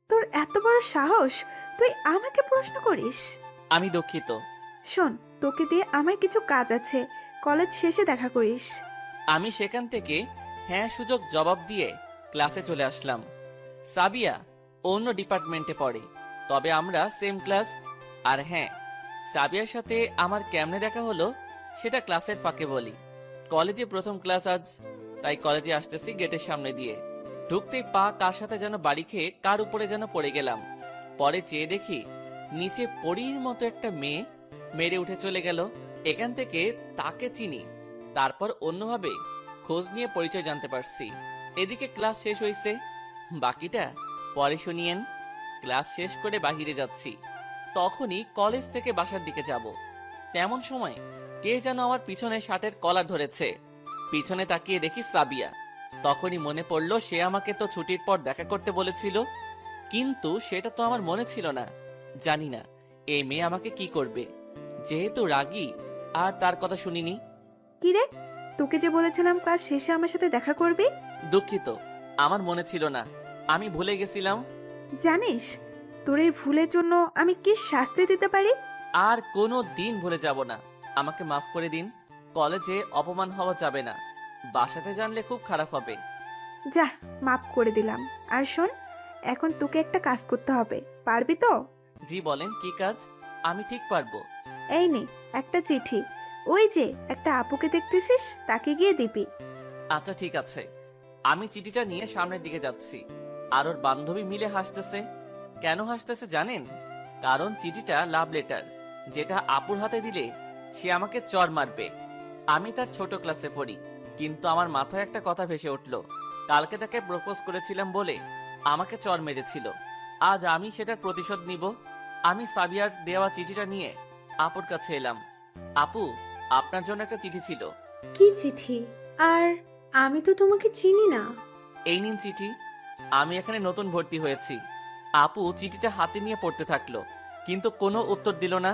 তোর এত বড় সাহস, তুই আমাকে প্রশ্ন করিস? আমি দুঃখিত। শোন, তোকে দিয়ে আমার কিছু কাজ আছে, কলেজ শেষে দেখা করিস। আমি সেখান থেকে হ্যাঁ সুযোগ জবাব দিয়ে ক্লাসে চলে আসলাম। সাবিয়া অন্য ডিপার্টমেন্টে পড়ে, তবে আমরা সেম ক্লাস। আর হ্যাঁ, সাবিয়ার সাথে আমার কেমনে দেখা হলো সেটা ক্লাসের ফাঁকে বলি। কলেজে প্রথম ক্লাস আজ, তাই কলেজে আসতেছি গেটের সামনে দিয়ে। ঢুকতেই পা কার সাথে যেন বাড়ি খেয়ে কার উপরে যেন পড়ে গেলাম। পরে চেয়ে দেখি নিচে পরীর মতো একটা মেয়ে মেরে উঠে চলে গেল। এখান থেকে তাকে চিনি, তারপর অন্যভাবে খোঁজ নিয়ে পরিচয় জানতে পারছি। এদিকে ক্লাস শেষ হয়েছে, বাকিটা পরে শুনিয়েন। ক্লাস শেষ করে বাহিরে যাচ্ছি, তখনই কলেজ থেকে বাসার দিকে যাব। তেমন সময় কে যেন আমার পিছনে শার্টের কলার ধরেছে। পিছনে তাকিয়ে দেখি সাবিয়া। তখনই মনে পড়লো সে আমাকে তো ছুটির পর দেখা করতে বলেছিল, কিন্তু সেটা তো আমার মনে ছিল না। জানি না এই মেয়ে আমাকে কি করবে, যেহেতু রাগী আর তার কথা শুনিনি। কি রে, তোকে যে বলেছিলাম ক্লাস শেষে আমার সাথে দেখা করবি? দুঃখিত, আমার মনে ছিল না, আমি ভুলে গেছিলাম। জানিস তোর এই ভুলের জন্য আমি কি শাস্তি দিতে পারি? আর কোনো দিন ভুলে যাব না, আমাকে মাফ করে দিন। কলেজে অপমান হওয়া যাবে না, বাসাতে জানলে খুব খারাপ হবে। যা, মাফ করে দিলাম। আর শোন, এখন তোকে একটা কাজ করতে হবে, পারবি তো? জি বলেন, কি কাজ? আমি ঠিক পারবো। এই নে একটা চিঠি, ওই যে একটা আপুকে দেখতেছিস, তাকে গিয়ে দিবি। আচ্ছা ঠিক আছে। আমি চিঠিটা নিয়ে সামনের দিকে যাচ্ছি, আর ওর বান্ধবী মিলে হাসতেছে। কেন হাসতেছে জানেন? কারণ চিঠিটা লাভ লেটার, যেটা আপুর হাতে দিলে সে আমাকে চর মারবে। আমি তার ছোট ক্লাসে পড়ি, কিন্তু আমার মাথায় একটা কথা ভেসে উঠল। কালকে তাকে প্রপোজ করেছিলাম বলে আমাকে চর মেরেছিল, আজ আমি সেটার প্রতিশোধ নিব। আমি সাবিয়ার দেওয়া চিঠিটা নিয়ে আপুর কাছে এলাম। আপু, আপনার জন্য একটা চিঠি ছিল। কি চিঠি? আর আমি তো তোমাকে চিনি না। এই নিন চিঠি, আমি এখানে নতুন ভর্তি হয়েছি। আপু চিঠিটা হাতে নিয়ে পড়তে থাকলো, কিন্তু কোনো উত্তর দিল না।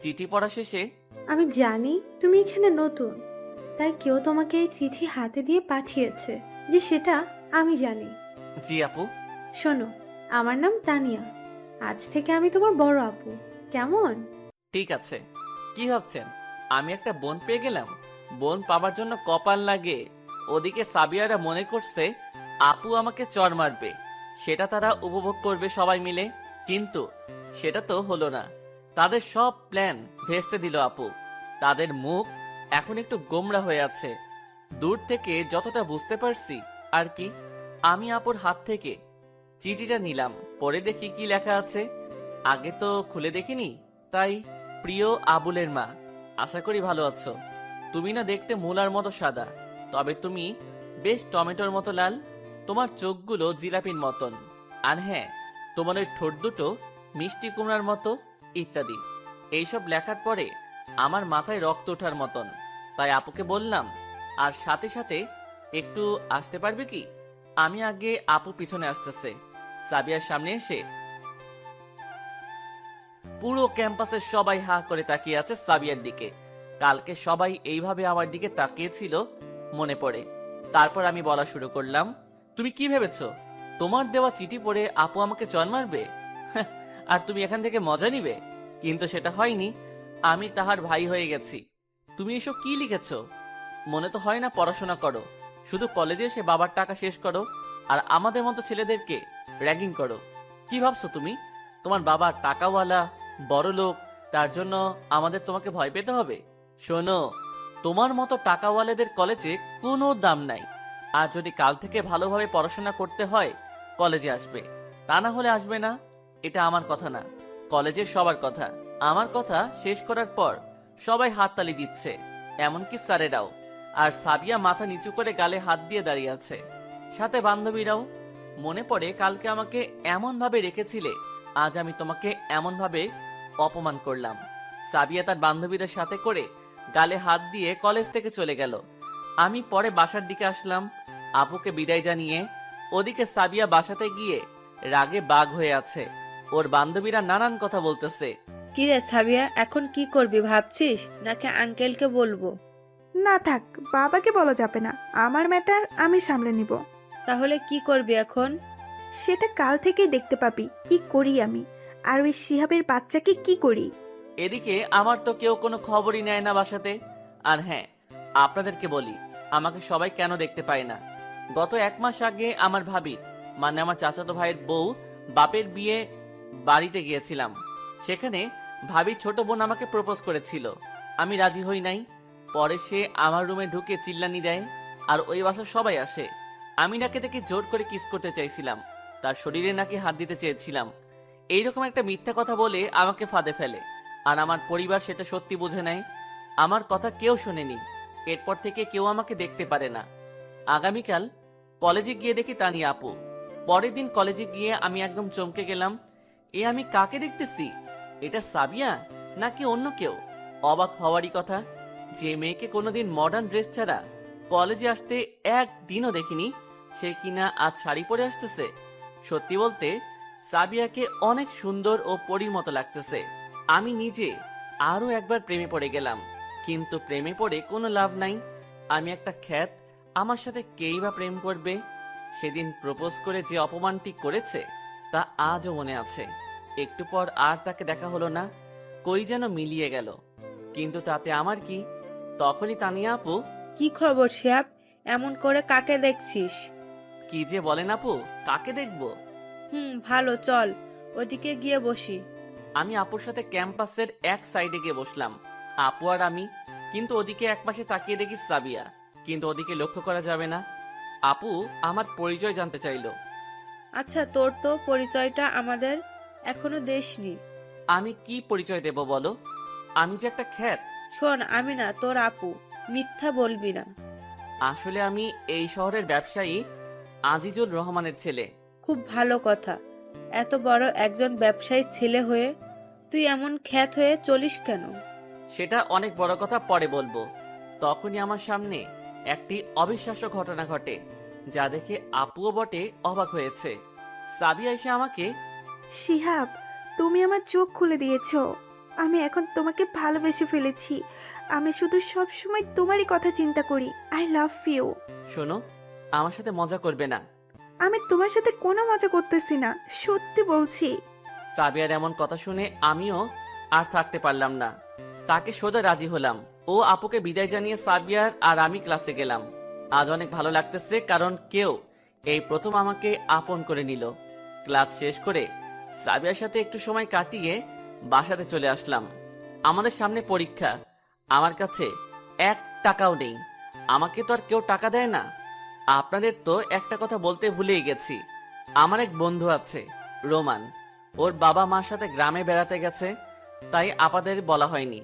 চিঠি পড়া শেষে আমি জানি তুমি এখানে নতুন, তাই কেউ তোমাকে এই চিঠি হাতে দিয়ে পাঠিয়েছে, যে সেটা আমি জানি। জি আপু। শোনো, আমার নাম তানিয়া। আজ থেকে আমি তোমার বড় আপু, কেমন? ঠিক আছে। কি ভাবছেন আমি একটা বোন পেয়ে গেলাম? বোন পাবার জন্য কপাল লাগে। ওদিকে সাবিয়ারা মনে করছে আপু আমাকে চর মারবে, সেটা তারা উপভোগ করবে সবাই মিলে। কিন্তু সেটা তো হলো না। তাদের সব প্ল্যান ভেস্তে দিল আপু। তাদের মুখ এখন একটু গোমড়া হয়ে আছে। দূর থেকে যতটা বুঝতে পারছি আর কি। আমি আপুর হাত থেকে চিঠিটা নিলাম, পরে দেখি কি লেখা আছে। আগে তো খুলে দেখিনি, তাই প্রিয় আবুলের মা, আশা করি ভালো আছো। তুমি না দেখতে মূলার মতো সাদা, তবে তুমি বেশ টমেটোর মতো লাল। তোমার চোখগুলো জিলাপির মতন। আর হ্যাঁ, তোমার ওই ঠোঁট দুটো মিষ্টি কুমড়ার মতো, ইত্যাদি। এইসব লেখার পরে আমার মাথায় রক্ত ওঠার মতন। তাই আপুকে বললাম, আর সাথে সাথে একটু আসতে পারবে কি? আমি আগে, আপু পিছনে আসতেছে। সাবিয়ার সামনে এসে পুরো ক্যাম্পাসের সবাই হা করে তাকিয়ে আছে সাবিয়ার দিকে। কালকে সবাই এইভাবে আমার দিকে তাকিয়েছিল মনে পড়ে। তারপর আমি বলা শুরু করলাম, তুমি কি ভেবেছো তোমার দেওয়া চিঠি পড়ে আপু আমাকে চর মারবে? আর তুমি এখান থেকে মজা নিবে? কিন্তু সেটা হয়নি। আমি তাহার ভাই হয়ে গেছি। তুমি এসব কি লিখেছো? মনে তো হয় না পড়াশোনা করো, শুধু কলেজে এসে বাবার টাকা শেষ করো আর আমাদের মতো ছেলেদেরকে র্যাগিং করো। কি ভাবছো তুমি তোমার বাবা টাকাওয়ালা, বড় লোক, তার জন্য আমাদের তোমাকে ভয় পেতে হবে? শোনো, তোমার মতো টাকাওয়ালাদের কলেজে কোনো দাম নাই। আর যদি কাল থেকে ভালোভাবে পড়াশোনা করতে হয় কলেজে আসবে, তা না হলে আসবে না। এটা আমার কথা না, কলেজের সবার কথা। আমার কথা শেষ করার পর সবাই হাততালি দিচ্ছে, এমনকি স্যারেরাও। আর সাবিয়া মাথা নিচু করে গালে হাত দিয়ে দাঁড়িয়ে আছে, সাথে বান্ধবীরাও। মনে পড়ে কালকে আমাকে এমন ভাবে রেখেছিলে, আজ আমি তোমাকে এমন ভাবে অপমান করলাম। সাবিয়া তার বান্ধবীদের সাথে করে গালে হাত দিয়ে কলেজ থেকে চলে গেল। আমি পরে বাসার দিকে আসলাম আপুকে বিদায় জানিয়ে। ওদিকে সাবিয়া বাসাতে গিয়ে রাগে বাঘ হয়ে আছে। ওর বান্ধবীরা নানান কথা বলতেছে। কিরে সাবিয়া, এখন কি করবি ভাবছিস, নাকি আঙ্কেলকে বলবো? না থাক, বাবাকে বলা যাবে না, আমার ম্যাটার আমি সামলে নিব। তাহলে কি করবি এখন? সেটা কাল থেকেই দেখতে পাবি কি করি আমি, আর ওই শিহাবের বাচ্চাকে কি করি। এদিকে আমার তো কেউ কোনো খবরই নেয় না বাসাতে। আর হ্যাঁ, আপনাদেরকে বলি, আমাকে সবাই কেন দেখতে পায় না। গত 1 মাস আগে আমার ভাবি, মানে আমার চাচাতো ভাইয়ের বউ বাপের বিয়ে বাড়িতে গিয়েছিলাম। সেখানে ভাবির ছোট বোন আমাকে প্রপোজ করেছিল, আমি রাজি হই নাই। পরে সে আমার রুমে ঢুকে চিল্লানি দেয়, আর ওই বাসার সবাই আসে। আমি নাকি তাকে জোর করে কিস করতে চাইছিলাম, তার শরীরে নাকি হাত দিতে চেয়েছিলাম। এইরকম একটা মিথ্যা কথা বলে আমাকে ফাঁদে ফেলে, আর আমার পরিবার সেটা সত্যি বুঝে নেয়। আমার কথা কেউ শোনেনি। এরপর থেকে কেউ আমাকে দেখতে পারে না। আগামীকাল কলেজে গিয়ে দেখি তানিয়া আপু। পরের দিন কলেজে গিয়ে আমি একদম চমকে গেলাম। আমি কাকে দেখতেছি? এটা সাবিয়া নাকি অন্য কেউ? অবাক হওয়ারই কথা, যে মেয়েকে কোনোদিন মডার্ন ড্রেস ছাড়া কলেজে আসতে একদিনও দেখিনি, সে কিনা আজ শাড়ি পরে আসতেছে। সত্যি বলতে সাবিয়াকে অনেক সুন্দর ও পরীর মতো লাগতেছে। আমি নিজে আরো একবার প্রেমে পড়ে গেলাম, কিন্তু প্রেমে পড়ে কোনো লাভ নাই। আমি একটা খ্যাত, আমার সাথে কেই বা প্রেম করবে? সেদিন প্রপোজ করে যে অপমানটি করেছে তা আজও মনে আছে। একটু পর আর তাকে দেখা হলো না, কই যেন মিলিয়ে গেল। কিন্তু তাতে আমার কি? তখনই তানিয়া আপু, কি খবর শিহাব? এমন করে কাকে দেখছিস? কি যে বলেন আপু, কাকে দেখবো? ভালো, চল ওদিকে গিয়ে বসি। আমি আপুর সাথে ক্যাম্পাসের এক সাইডে গিয়ে বসলাম, আপু আর আমি। কিন্তু ওদিকে একপাশে তাকিয়ে দেখি সাবিয়া, কিন্তু ওদিকে লক্ষ্য করা যাবে না। আপু আমার পরিচয় জানতে চাইলো। আচ্ছা, তোর তো পরিচয়টা আমাদের এখনো দেসনি। আমি কি পরিচয় দেব বলো? আমি যে একটা খ্যাত। শোন, আমি না তোর আপু, মিথ্যা বলবি না। আসলে আমি এই শহরের ব্যবসায়ী আজিজুল রহমানের ছেলে। খুব ভালো কথা। এত বড় একজন ব্যবসায়ী ছেলে হয়ে তুই এমন খ্যাত হয়ে চলিস কেন? সেটা অনেক বড় কথা, পরে বলবো। তখনই আমার সামনে একটি অবিশ্বাস্য ঘটনা ঘটে, যা দেখে আপুও বটে অবাক হয়েছে। সাবিয়া এসে আমাকে, শিহাব, তুমি আমার চোখ খুলে দিয়েছো। আমি এখন তোমাকে ভালোবেসে ফেলেছি। আমি শুধু সব সময় তোমারই কথা চিন্তা করি। I love you. শোনো, আমার সাথে মজা করবে না। আমি তোমার সাথে কোনো মজা করতেছি না, সত্যি বলছি। সাবিয়ার এমন কথা শুনে আমিও আর থাকতে পারলাম না, তাকে সোজা রাজি হলাম। ও আপুকে বিদায় জানিয়ে সাবিয়ার আর আমি ক্লাসে গেলাম। আজ অনেক ভালো লাগতেছে, কারণ কেউ এই প্রথম আমাকে আপন করে নিল। ক্লাস শেষ করে সাবিয়ার সাথে একটু সময় কাটিয়ে বাসাতে চলে আসলাম। আমাদের সামনে পরীক্ষা, আমার কাছে 1 টাকাও নেই। আমাকে তো আর কেউ টাকা দেয় না। আপনাদের তো একটা কথা বলতে ভুলেই গেছি, আমার এক বন্ধু আছে রোমান। ওর বাবা মার সাথে গ্রামে বেড়াতে গেছে, তাই আপাদের বলা হয়নি।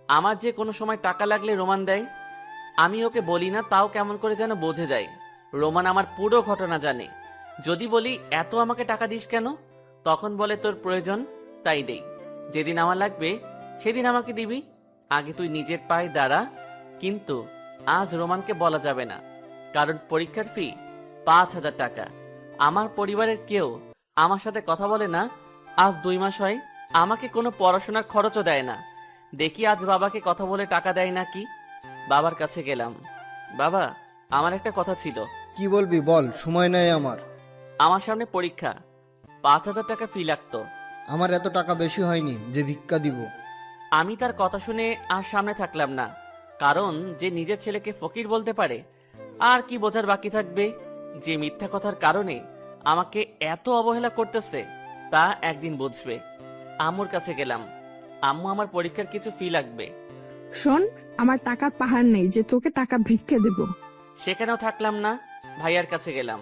আমার যে কোনো সময় টাকা লাগলে রোমান দেয়। আমি ওকে বলি না, তাও কেমন করে যেন বোঝে যায়। রোমান আমার পুরো ঘটনা জানে। যদি বলি এত আমাকে টাকা দিস কেন, তখন বলে তোর প্রয়োজন তাই দেই। যেদিন আমার লাগবে সেদিন আমাকে দিবি, আগে তুই নিজের পায়ে দাঁড়া। কিন্তু আজ রোমানকে বলা যাবে না, কারণ পরীক্ষার ফি 5,000 টাকা। আমার পরিবারের কেউ আমার সাথে কথা বলে না আজ 2 মাস হয়। আমাকে কোনো পড়াশোনার খরচও দেয় না। দেখি আজ বাবাকে কথা বলে টাকা দেয় নাকি। বাবার কাছে গেলাম, বাবা আমার একটা কথা ছিল। কি বলবি বল, সময় নেই আমার। আমার সামনে পরীক্ষা, 5,000 টাকা ফি লাগতো। আমার এত টাকা বেশি হয়নি যে ভিক্ষা দিব। আমি তার কথা শুনে আর সামনে থাকলাম না, কারণ যে নিজের ছেলেকে ফকির বলতে পারে আর কি বোঝার বাকি থাকবে। যে মিথ্যা কথার কারণে আমাকে এত অবহেলা করতেছে তা একদিন বুঝবে। আম্মুর কাছে গেলাম, আম্মু আমার পরীক্ষার কিছু ফি লাগবে। শোন, আমার টাকার পাহাড় নেই যে তোকে টাকা ভিক্ষে দেব। সেখানেও থাকলাম না, ভাইয়ার কাছে গেলাম,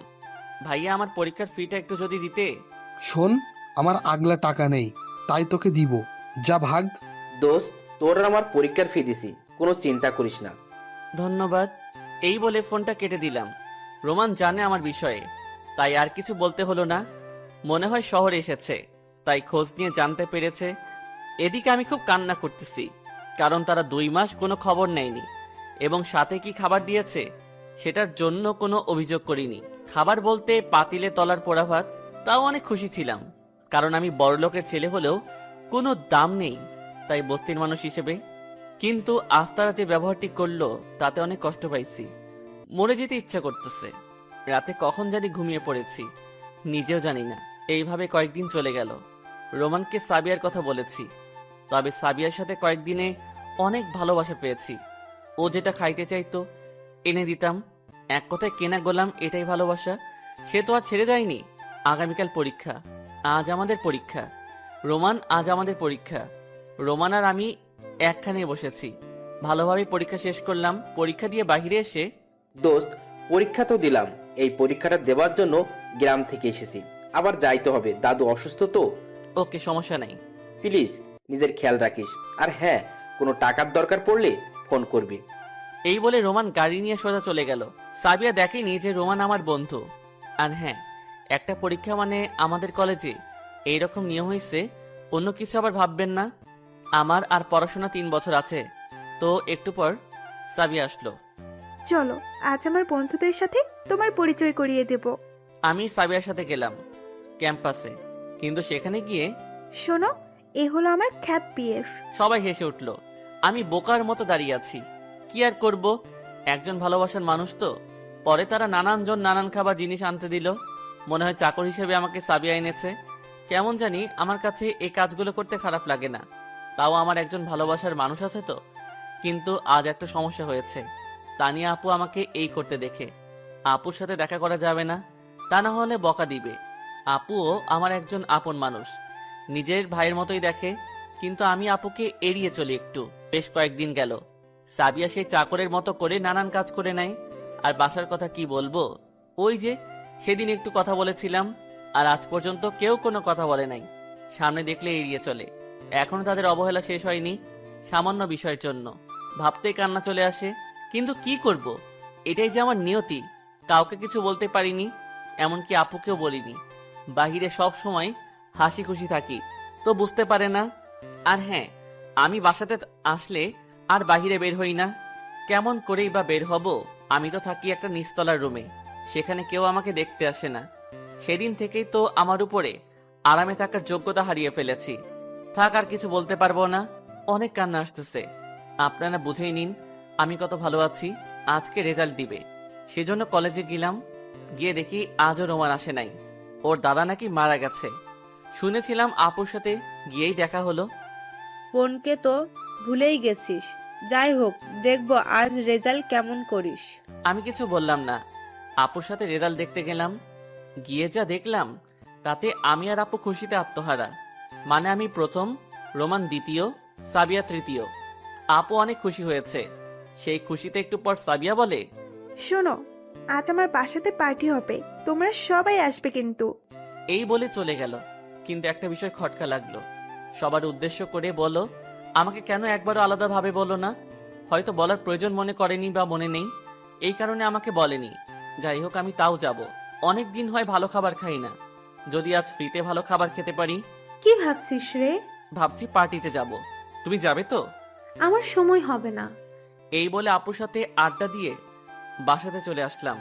ভাইয়া আমার পরীক্ষার ফিটা একটু যদি দিতে। শোন, আমার আগলা টাকা নেই, তাই তোকে দিব, যা ভাগ। দোস্ত, তোর আর আমার পরীক্ষার ফি দিছি, কোনো চিন্তা করিস না। ধন্যবাদ। এই বলে ফোনটা কেটে দিলাম। রোমান জানে আমার বিষয়ে, তাই আর কিছু বলতে হলো না। মনে হয় শহরে এসেছে, তাই খোঁজ নিয়ে জানতে পেরেছে। এদিকে আমি খুব কান্না করতেছি, কারণ তারা 2 মাস কোনো খবর নেয়নি, এবং সাথে কি খাবার দিয়েছে সেটার জন্য কোনো অভিযোগ করিনি। খাবার বলতে পাতিলে তলার পোড়া ভাত, তাও অনেক খুশি ছিলাম, কারণ আমি বড়লোকের ছেলে হলেও কোনো দাম নেই তাই বস্তির মানুষ হিসেবে। কিন্তু আজ তারা যে ব্যবহারটি করলো তাতে অনেক কষ্ট পাইছি, মরে যেতে ইচ্ছা করতেছে। রাতে কখন জানি ঘুমিয়ে পড়েছি, নিজেও জানি না। এইভাবে কয়েকদিন চলে গেল। রোমানকে সাবিয়ার কথা বলেছি, তবে সাবিয়ার সাথে কয়েকদিনে অনেক ভালোবাসা পেয়েছি। ও যেটা খাইতে চাইতো এনে দিতাম। এক কথায় কেনা গোলাম, এটাই ভালোবাসা। সে তো আর ছেড়ে যায়নি। আগামীকাল পরীক্ষা, আজ আমাদের পরীক্ষা। রোমান, আজ আমাদের পরীক্ষা। রোমান আর আমি একখানে বসেছি। ভালোভাবে পরীক্ষা শেষ করলাম। পরীক্ষা দিয়ে বাইরে এসে, দোস্ত, পরীক্ষা তো দিলাম, এই পরীক্ষাটা দেওয়ার জন্য গ্রাম থেকে এসেছি। আবার যাইতে হবে, দাদু অসুস্থ তো। ওকে, সমস্যা নাই। প্লিজ নিজের খেয়াল রাখিস। আর হ্যাঁ, কোনো টাকার দরকার পড়লে ফোন করবি। এই বলে রোমান গাড়ি নিয়ে সোজা চলে গেল। সাবিয়া দেখেনি যে রোমান আমার বন্ধু। আর হ্যাঁ, একটা পরীক্ষা মানে আমাদের কলেজে এইরকম নিয়ম হয়েছে, অন্য কিছু আবার ভাববেন না। আমার আর পড়াশোনা 3 বছর আছে। তো একটু পর সাবিয়া আসলো। চলো, আজ আমার বন্ধুদের সাথে তোমার পরিচয় করিয়ে দেব। আমি সাবিয়ার সাথে গেলাম ক্যাম্পাসে, কিন্তু সেখানে গিয়ে শোনো, এ হলো আমার খ্যাত পিএফ। সবাই হেসে উঠল। আমি বোকার মতো দাঁড়িয়ে আছি। কি আর করব, একজন ভালোবাসার মানুষ তো। পরে তারা নানানজন নানান খাবার জিনিস আনতে দিল। মনে হয় চাকর হিসেবে আমাকে সাবিয়া এনেছে। কেমন জানি আমার কাছে এই কাজগুলো করতে খারাপ লাগে না। তাও আমার একজন ভালোবাসার মানুষ আছে তো। কিন্তু আজ একটা সমস্যা হয়েছে। তানিয়া আপু আমাকে এই করতে দেখে। আপুর সাথে দেখা করা যাবে না, তা না হলে বকা দিবে। আপুও আমার একজন আপন মানুষ, নিজের ভাইয়ের মতোই দেখে। কিন্তু আমি আপুকে এড়িয়ে চলি একটু। বেশ কয়েকদিন গেল, সাবিয়া সেই চাকরের মতো করে নানান কাজ করে নেয়। আর বাসার কথা কি বলবো, ওই যে সেদিন একটু কথা বলেছিলাম, আর আজ পর্যন্ত কেউ কোনো কথা বলে নাই। সামনে দেখলে এড়িয়ে চলে। এখনো তাদের অবহেলা শেষ হয়নি। সামান্য বিষয়ের জন্য ভাবতেই কান্না চলে আসে। কিন্তু কি করব, এটাই যে আমার নিয়তি। কাউকে কিছু বলতে পারিনি, এমনকি আপুকেও বলিনি। বাহিরে সব সময় হাসি খুশি থাকি, তো বুঝতে পারে না। আর হ্যাঁ, আমি বাসাতে আসলে আর বাহিরে বের হই না। কেমন করেই বা বের হব? আমি তো থাকি একটা নিচতলার রুমে, সেখানে কেউ আমাকে দেখতে আসে না। সেদিন থেকেই তো আমার উপরে আরামে থাকার যোগ্যতা হারিয়ে ফেলেছি। থাক, আর কিছু বলতে পারবো না। অনেক কান্না আসতেছে। আপনারা বুঝেই নিন আমি কত ভালো আছি। আজকে রেজাল্ট দিবে, সেজন্য কলেজে গেলাম। গিয়ে দেখি আজও রোমান আসে নাই। ওর দাদা নাকি মারা গেছে। শুনেছিলাম আপুর সাথে গিয়েই দেখা হলো। বোনকে তো ভুলেই গেছিস। যাই হোক, দেখবো আজ রেজাল্ট কেমন করিস। আমি কিছু বললাম না। আপুর সাথে রেজাল্ট দেখতে গেলাম। গিয়ে যা দেখলাম, তাতে আমি আর আপু খুশিতে আত্মহারা। মানে আমি প্রথম, রোমান দ্বিতীয়, সাবিয়া তৃতীয়। আপু অনেক খুশি হয়েছে। সেই খুশিতে একটু পর সাবিয়া বলে, শোনো, আজ আমার বাসাতে পার্টি হবে, তোমরা সবাই আসবে কিন্তু। এই বলে চলে গেল। কিন্তু একটা বিষয় খটকা লাগলো। সবার উদ্দেশ্য করে বলো, আমাকে কেন একবারও আলাদাভাবে বলো না? হয়তো বলার প্রয়োজন মনে করেনি বা মনে নেই, এই কারণে আমাকে বলেনি। যাই হোক, আমি তাও যাব। অনেক দিন হয় ভালো খাবার খাই না। যদি আজ ফ্রিতে ভালো খাবার খেতে পারি। কি ভাবছিস রে? ভাবছি পার্টিতে যাব। তুমি যাবে তো? আমার সময় হবে না। এই বলে আপুর সাথে আড্ডা দিয়ে বাসাতে চলে আসলাম।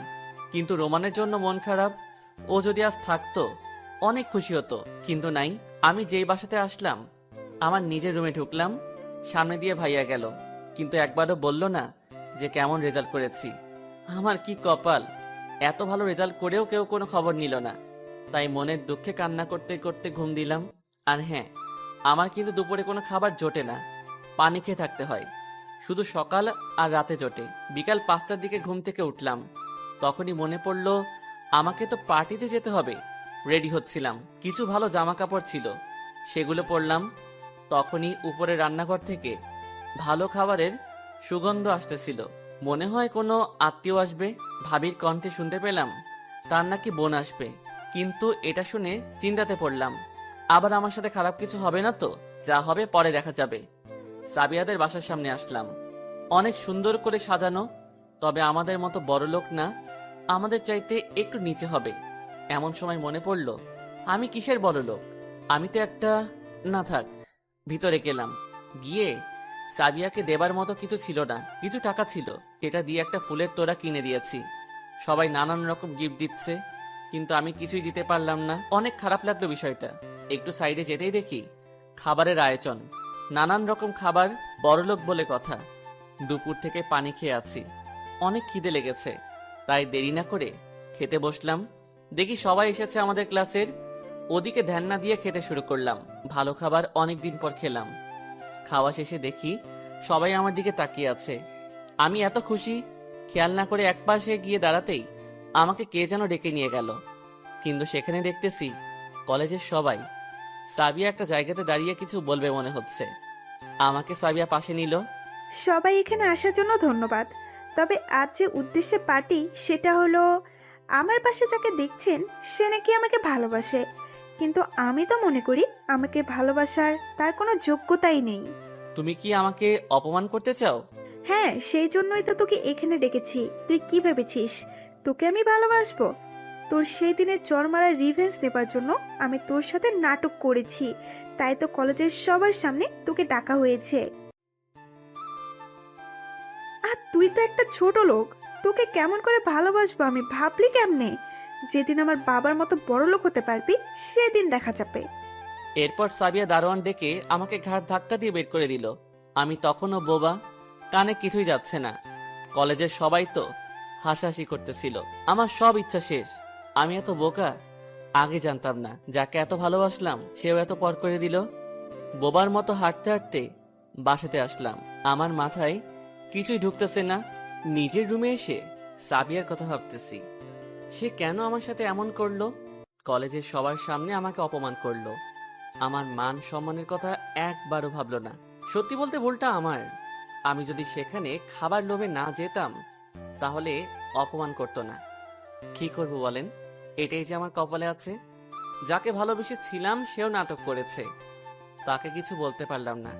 কিন্তু রোমানের জন্য মন খারাপ। ও যদি আজ থাকতো অনেক খুশি হতো, কিন্তু নাই। আমি যেই বাসাতে আসলাম, আমার নিজের রুমে ঢুকলাম, সামনে দিয়ে ভাইয়া গেল, কিন্তু একবারও বলল না যে কেমন রেজাল্ট করেছি। আমার কি কপাল, এত ভালো রেজাল্ট করেও কেউ কোনো খবর নিল না। তাই মনের দুঃখে কান্না করতে করতে ঘুম দিলাম। আর হ্যাঁ, আমার কিন্তু দুপুরে কোনো খাবার জোটে না, পানি খেয়ে থাকতে হয়। শুধু সকাল আর রাতে জোটে। বিকাল 5টার দিকে ঘুম থেকে উঠলাম, তখনই মনে পড়ল আমাকে তো পার্টিতে যেতে হবে। রেডি হচ্ছিলাম, কিছু ভালো জামা কাপড় ছিল, সেগুলো পরলাম। তখনই উপরে রান্নাঘর থেকে ভালো খাবারের সুগন্ধ আসতেছিল। মনে হয় কোনো আত্মীয় আসবে। ভাবির কণ্ঠে শুনতে পেলাম তার নাকি বোন আসবে। কিন্তু এটা শুনে চিন্তাতে পড়লাম, আবার আমার সাথে খারাপ কিছু হবে না তো? যা হবে পরে দেখা যাবে। সাবিয়াদের বাসার সামনে আসলাম। অনেক সুন্দর করে সাজানো, তবে আমাদের মতো বড়লোক না, আমাদের চাইতে একটু নিচে হবে। এমন সময় মনে পড়ল, আমি কিসের বড়লোক? আমি তো একটা, না থাক। ভিতরে গেলাম। গিয়ে সাবিয়াকে দেবার মতো কিছু ছিল না। কিছু টাকা ছিল, এটা দিয়ে একটা ফুলের তোড়া কিনে দিয়েছি। সবাই নানান রকম গিফট দিচ্ছে, কিন্তু আমি কিছুই দিতে পারলাম না। অনেক খারাপ লাগলো বিষয়টা। একটু সাইডে যেতেই দেখি খাবারের আয়োজন, নানান রকম খাবার। বড়লোক বলে কথা। দুপুর থেকে পানি খেয়ে আছি, অনেক খিদে লেগেছে। তাই দেরি না করে খেতে বসলাম, দেখি সবাই এসেছে আমাদের ক্লাসের। ওদিকে ধ্যান না দিয়ে খেতে শুরু করলাম। ভালো খাবার অনেক দিন পর খেলাম। খাওয়া শেষে দেখি সবাই আমার দিকে তাকিয়ে আছে। আমি এত খুশি, খেয়াল না করে একপাশে গিয়ে দাঁড়াতেই আমাকে কে যেন ডেকে নিয়ে গেল। কিন্তু সেখানে দেখতেছি কলেজের সবাই। সাবিয়া একটা জায়গাতে দাঁড়িয়ে কিছু বলবে মনে হচ্ছে। আমাকে সাবিয়া পাশে নিল। সবাই এখানে আসার জন্য ধন্যবাদ। তবে আজ যে উদ্দেশ্যে পার্টি সেটা হলো, আমার পাশে যাকে দেখছেন সে নাকি আমাকে ভালোবাসে, কিন্তু আমি তো মনে করি আমাকে ভালোবাসার তার কোনো যোগ্যতাই নেই। তুমি কি আমাকে অপমান করতে চাও? হ্যাঁ, সেই জন্যই তো তোকে এখানে ডেকেছি। তুই কি ভেবেছিস তোকে আমি ভালোবাসবো? তোর সেই দিনের চর মারার রিভেঞ্জ নেবার জন্য আমি তোর সাথে নাটক করেছি, তাই তো কলেজের সবার সামনে তোকে ডাকা হয়েছে। আর তুই তো একটা ছোট লোক, তোকে কেমন করে ভালোবাসবো আমি ভাবলি কেমনে? যেদিন আমার বাবার মতো বড় লোক হতে পারবি সেদিন দেখা যাবে। এরপর সাবিয়া দারোয়ান ডেকে আমাকে ঘাড় ধাক্কা দিয়ে বের করে দিল। আমি তখনও বোবা, কানে কিছুই যাচ্ছে না। কলেজের সবাই তো হাসাহাসি করতেছিল। আমার সব ইচ্ছা শেষ। আমি এত বোকা, আগে জানতাম না। যাকে এত ভালোবাসলাম সেও এত পর করে দিল। বোবার মতো হাঁটতে হাঁটতে বাসাতে আসলাম। আমার মাথায় কিছুই ঢুকতেছে না। নিজের রুমে এসে সাবিয়ার কথা ভাবতেছি। সে কেন আমার সাথে এমন করলো? কলেজের সবার সামনে আমাকে অপমান করলো। আমার মান সম্মানের কথা একবারও ভাবলো না। সত্যি বলতে ভুলটা আমার। আমি যদি সেখানে খাবার লোভে না যেতাম তাহলে অপমান করতো না। কি করব বলেন? এটাই যে আমার কপালে আছে। যাকে ভালোবেসেছিলাম সেও নাটক করেছে। তাকে কিছু বলতে পারলাম না।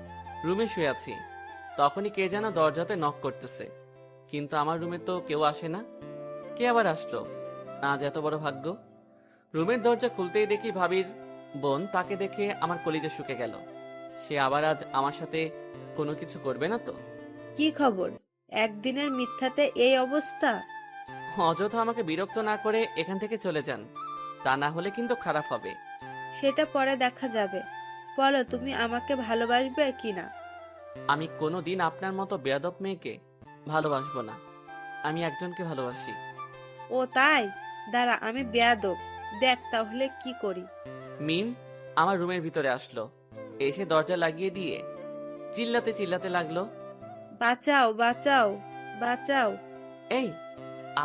রুমে শুয়ে আছি, তখনই কে যেন দরজাতে নক করতেছে। কিন্তু আমার রুমে তো কেউ আসে না। কে আবার আসলো? আজ এত বড় ভাগ্য। রুমের দরজা খুলতেই দেখি ভাবির বোন। তাকে দেখে আমার কলিজা শুকে গেল। সে আবার আজ আমার সাথে কোনো কিছু করবে না তো? কি খবর? একদিনের মিথ্যাতে এই অবস্থা? অযথা আমাকে বিরক্ত না করে এখান থেকে চলে যান, তা না হলে কিন্তু খারাপ হবে। সেটা পরে দেখা যাবে। বলো, তুমি আমাকে ভালোবাসবে কি না? আমি কোনো দিন আপনার মতো বেয়াদব মেয়েকে ভালোবাসবো না। আমি একজনকে ভালোবাসি। ও তাই? দাঁড়া, আমি বেয়াদব, দেখ তাহলে কি করি। মিম আমার রুমের ভিতরে আসলো। এসে দরজা লাগিয়ে দিয়ে চিল্লাতে চিল্লাতে লাগলো, বাঁচাও, বাঁচাও, বাঁচাও। এই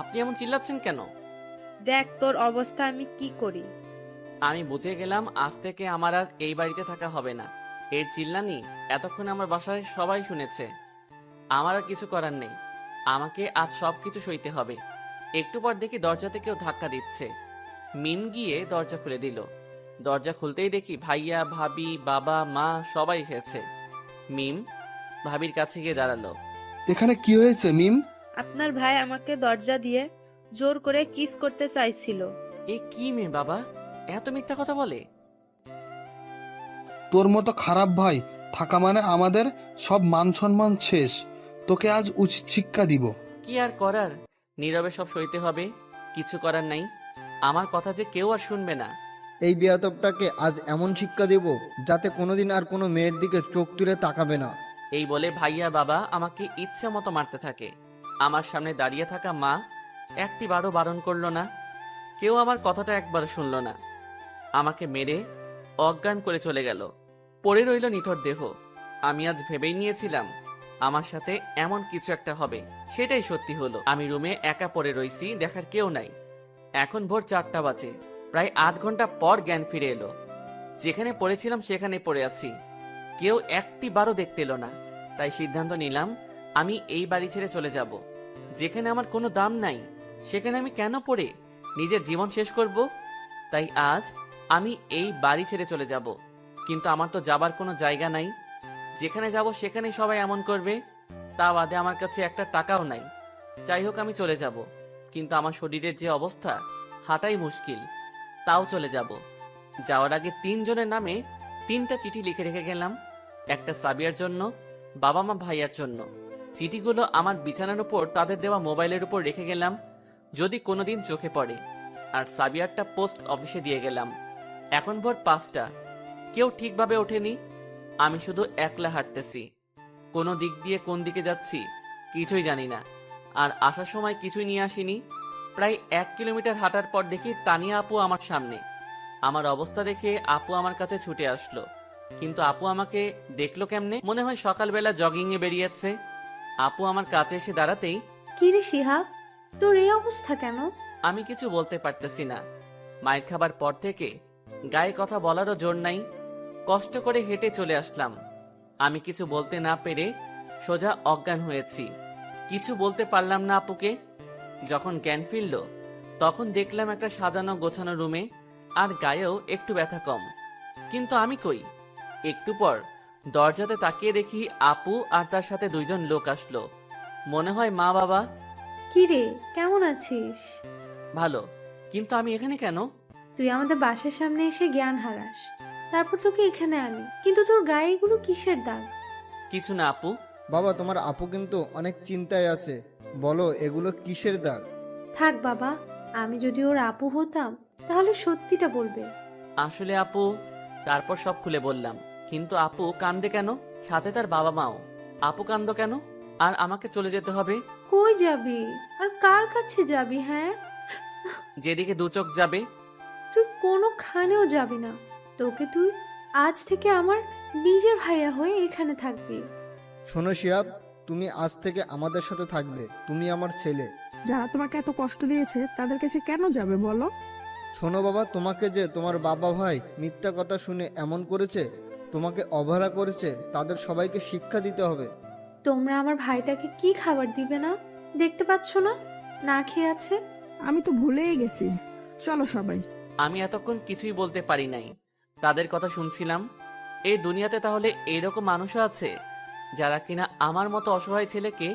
আপনি এমন চিল্লাচ্ছেন কেন? দেখ তোর অবস্থা আমি কি করি। আমি বুঝে গেলাম আজ থেকে আমার আর এই বাড়িতে থাকা হবে না। এর চিল্লানি এতক্ষণ আমার বাসায় সবাই শুনেছে। আমার আর কিছু করার নেই। আমাকে আজ সবকিছু সইতে হবে। একটু পর দেখি দরজাতে কেউ ধাক্কা দিচ্ছে। মিম গিয়ে দরজা খুলে দিল। দরজা খুলতেই দেখি ভাইয়া, ভাবি, বাবা, মা সবাই এসেছে। মিম ভাবির কাছে গিয়ে দাঁড়ালো। এখানে কি হয়েছে মিম? আপনার ভাই আমাকে দরজা দিয়ে জোর করে কিস করতে চাইছিল। এ কি মেয়ে বাবা, এত মিথ্যা কথা বলে? তোর মতো খারাপ ভাই থাকা মানে আমাদের সব মান সম্মান শেষ। তোকে আজ উচিত শিক্ষা দিব। কি আর করার, নীরবে সব সইতে হবে। কিছু করার নাই। আমার কথা যে কেউ আর শুনবে না। এই বেয়াদবটাকে আজ এমন শিক্ষা দেব যাতে কোনোদিন আর কোনো মেয়ের দিকে চোখ তুলে তাকাবে না। এই বলে ভাইয়া বাবা আমাকে ইচ্ছা মতো মারতে থাকে। আমার সামনে দাঁড়িয়ে থাকা মা একটি বারও বারণ করলো না। কেউ আমার কথাটা একবার শুনলো না। আমাকে মেরে অজ্ঞান করে চলে গেল। পড়ে রইল নিথর দেহ। আমি আজ ভেবেই নিয়েছিলাম আমার সাথে এমন কিছু একটা হবে। সেটাই সত্যি হলো। আমি রুমে একা পড়ে রইছি, দেখার কেউ নাই। এখন ভোর 4টা বাজে। প্রায় 8 ঘন্টা পর জ্ঞান ফিরে এলো। যেখানে পড়েছিলাম সেখানে পড়ে আছি। কেউ একটি বারও দেখতে এলো না। তাই সিদ্ধান্ত নিলাম আমি এই বাড়ি ছেড়ে চলে যাব। যেখানে আমার কোনো দাম নাই সেখানে আমি কেন পড়ে নিজের জীবন শেষ করব? তাই আজ আমি এই বাড়ি ছেড়ে চলে যাব। কিন্তু আমার তো যাবার কোনো জায়গা নাই। যেখানে যাব সেখানে সবাই এমন করবে। তা বাদে আমার কাছে একটা টাকাও নাই। যাই হোক আমি চলে যাব। কিন্তু আমার শরীরের যে অবস্থা, হাঁটাই মুশকিল। তাও চলে যাব। যাওয়ার আগে 3 জনের নামে 3টা চিঠি লিখে রেখে গেলাম। একটা সাবিয়ার জন্য, বাবা মা ভাইয়ার জন্য। চিঠিগুলো আমার বিছানার উপর তাদের দেওয়া মোবাইলের উপর রেখে গেলাম, যদি কোনোদিন চোখে পড়ে। আর সাবিয়ারটা পোস্ট অফিসে দিয়ে গেলাম। এখন ভোর 5টা। কেউ ঠিকভাবে ওঠেনি। আমি শুধু একলা হাঁটতেছি। কোনো দিক দিয়ে কোন দিকে যাচ্ছি কিছুই জানি না। আর আসার সময় কিছুই নিয়ে আসিনি। প্রায় 1 কিলোমিটার হাঁটার পর দেখি তানিয়া আপু আমার সামনে। আমার অবস্থা দেখে আপু আমার কাছে ছুটে আসলো, কিন্তু আপু আমাকে দেখলো কেমনে, মনে হয় সকালবেলা জগিংয়ে বেরিয়েছে। আপু আমার কাছে এসে দাঁড়াতেই কি রে শিহাব, তোর এই অবস্থা কেন? আমি কিছু বলতে পারতেছি না। মায়ের খাবার পর থেকে গায়ে কথা বলারও জোর নাই। কষ্ট করে হেঁটে চলে আসলাম। আমি কিছু বলতে না পেরে সোজা অজ্ঞান হয়েছি। কিছু বলতে পারলাম না আপুকে। যখন জ্ঞান ফিরল তখন দেখলাম একটা সাজানো গোছানো রুমে, আর গায়েও একটু ব্যথা কম। কিন্তু আমি কই? একটু পর দরজাতে তাকিয়ে দেখি আপু আর তার সাথে 2 জন লোক আসলো। মনে হয় মা বাবা। কি রে, কেমন আছিস? ভালো, কিন্তু আমি এখানে কেন? তুই আমাদের বাসার সামনে এসে জ্ঞান হারাস, তারপর তোকে এখানে আনি, কিন্তু তোর গায়ে এগুলো কিসের দাগ? কিছু না আপু। বাবা, তোমার আপু কিন্তু অনেক চিন্তায় আছে। বলো, এগুলো কিসের দাগ? থাক বাবা, আমি যদি ওর আপু হতাম তাহলে সত্যিটা বলবে। আসলে আপু, তারপর সব খুলে বললাম। কিন্তু আপু কান্দে কেন? সাথে তার বাবা মাও। আপু কান্দ কেন? আর আমাকে চলে যেতে হবে? কই যাবি আর কার কাছে যাবি? হ্যাঁ, যেদিকে 2 চোখ যাবে। তুই কোনোখানেও যাবি না। তুই আজ থেকে আমার নিজের ভাইয়া হয়ে এখানে থাকবি। শোনো শিহাব, তুমি আজ থেকে আমাদের সাথে থাকবে। তুমি আমার ছেলে। যারা তোমাকে এত কষ্ট দিয়েছে তাদের কাছে কেন যাবে বলো? শোনো বাবা, তোমাকে যে তোমার বাবা ভাই মিথ্যা কথা শুনে এমন করেছে, তোমাকে অবহেলা করেছে, তাদের সবাইকে শিক্ষা দিতে হবে। তোমরা আমার ভাইটাকে কি খাবার দিবে না? দেখতে পাচ্ছ না, না খেয়ে আছে। আমি তো ভুলেই গেছি। চলো সবাই। আমি এতক্ষণ কিছুই বলতে পারি নাই, তাদের কথা শুনছিলাম। এই দুনিয়াতে তাহলে এইরকম মানুষও আছে যারা কিনা আমার মতো অসহায় ছেলেকে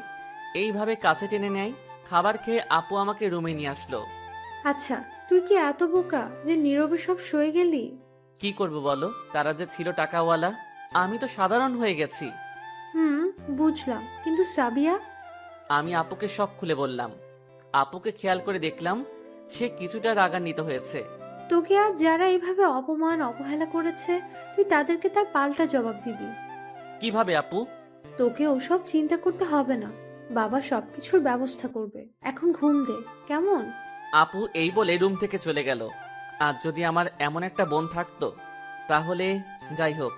এইভাবে কাছে টেনে নেয়। খাবার খেয়ে আপু আমাকে রুমে নিয়ে আসলো। আচ্ছা, তুই কি এত বোকা যে নীরবে সব সয়ে গেলি? কি করব বলো, তারা যে ছিল টাকাওয়ালা, আমি তো সাধারণ হয়ে গেছি। বুঝলাম, কিন্তু সাবিয়া? আমি আপুকে সব খুলে বললাম। আপুকে খেয়াল করে দেখলাম সে কিছুটা রাগান্বিত হয়েছে। তোকে আর যারা এইভাবে অপমান অবহেলা করেছে, তুই তাদেরকে তার পাল্টা জবাব দিবি। কিভাবে আপু? তোকে ওসব চিন্তা করতে হবে না, বাবা সবকিছুর ব্যবস্থা করবে। এখন ঘুম দে, কেমন? আপু এই বলে রুম থেকে চলে গেল। আর যদি আমার এমন একটা বোন থাকতো তাহলে, যাই হোক,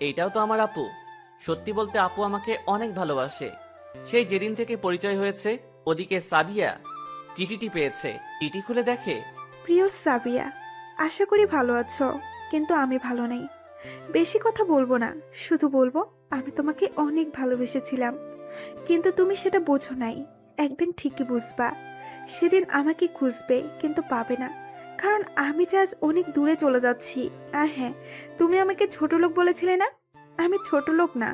এইটাও তো আমার আপু। সত্যি বলতে আপু আমাকে অনেক ভালোবাসে। সেই যেদিন থেকে পরিচয় হয়েছে। ওদিকে সাবিয়া চিঠিটি পেয়েছে। চিঠি খুলে দেখে, প্রিয় সাবিয়া, আশা করি ভালো আছো, কিন্তু আমি ভালো নেই। বেশি কথা বলবো না, শুধু বলবো আমি তোমাকে অনেক ভালোবেসেছিলাম, কিন্তু তুমি সেটা বোঝো নাই। একদিন ঠিকই বুঝবা। সেদিন আমাকে খুঁজবে, কিন্তু পাবে না, কারণ আমি যে আজ অনেক দূরে চলে যাচ্ছি। আর হ্যাঁ, তুমি আমাকে ছোট লোক বলেছিলে না? আমি ছোট লোক না,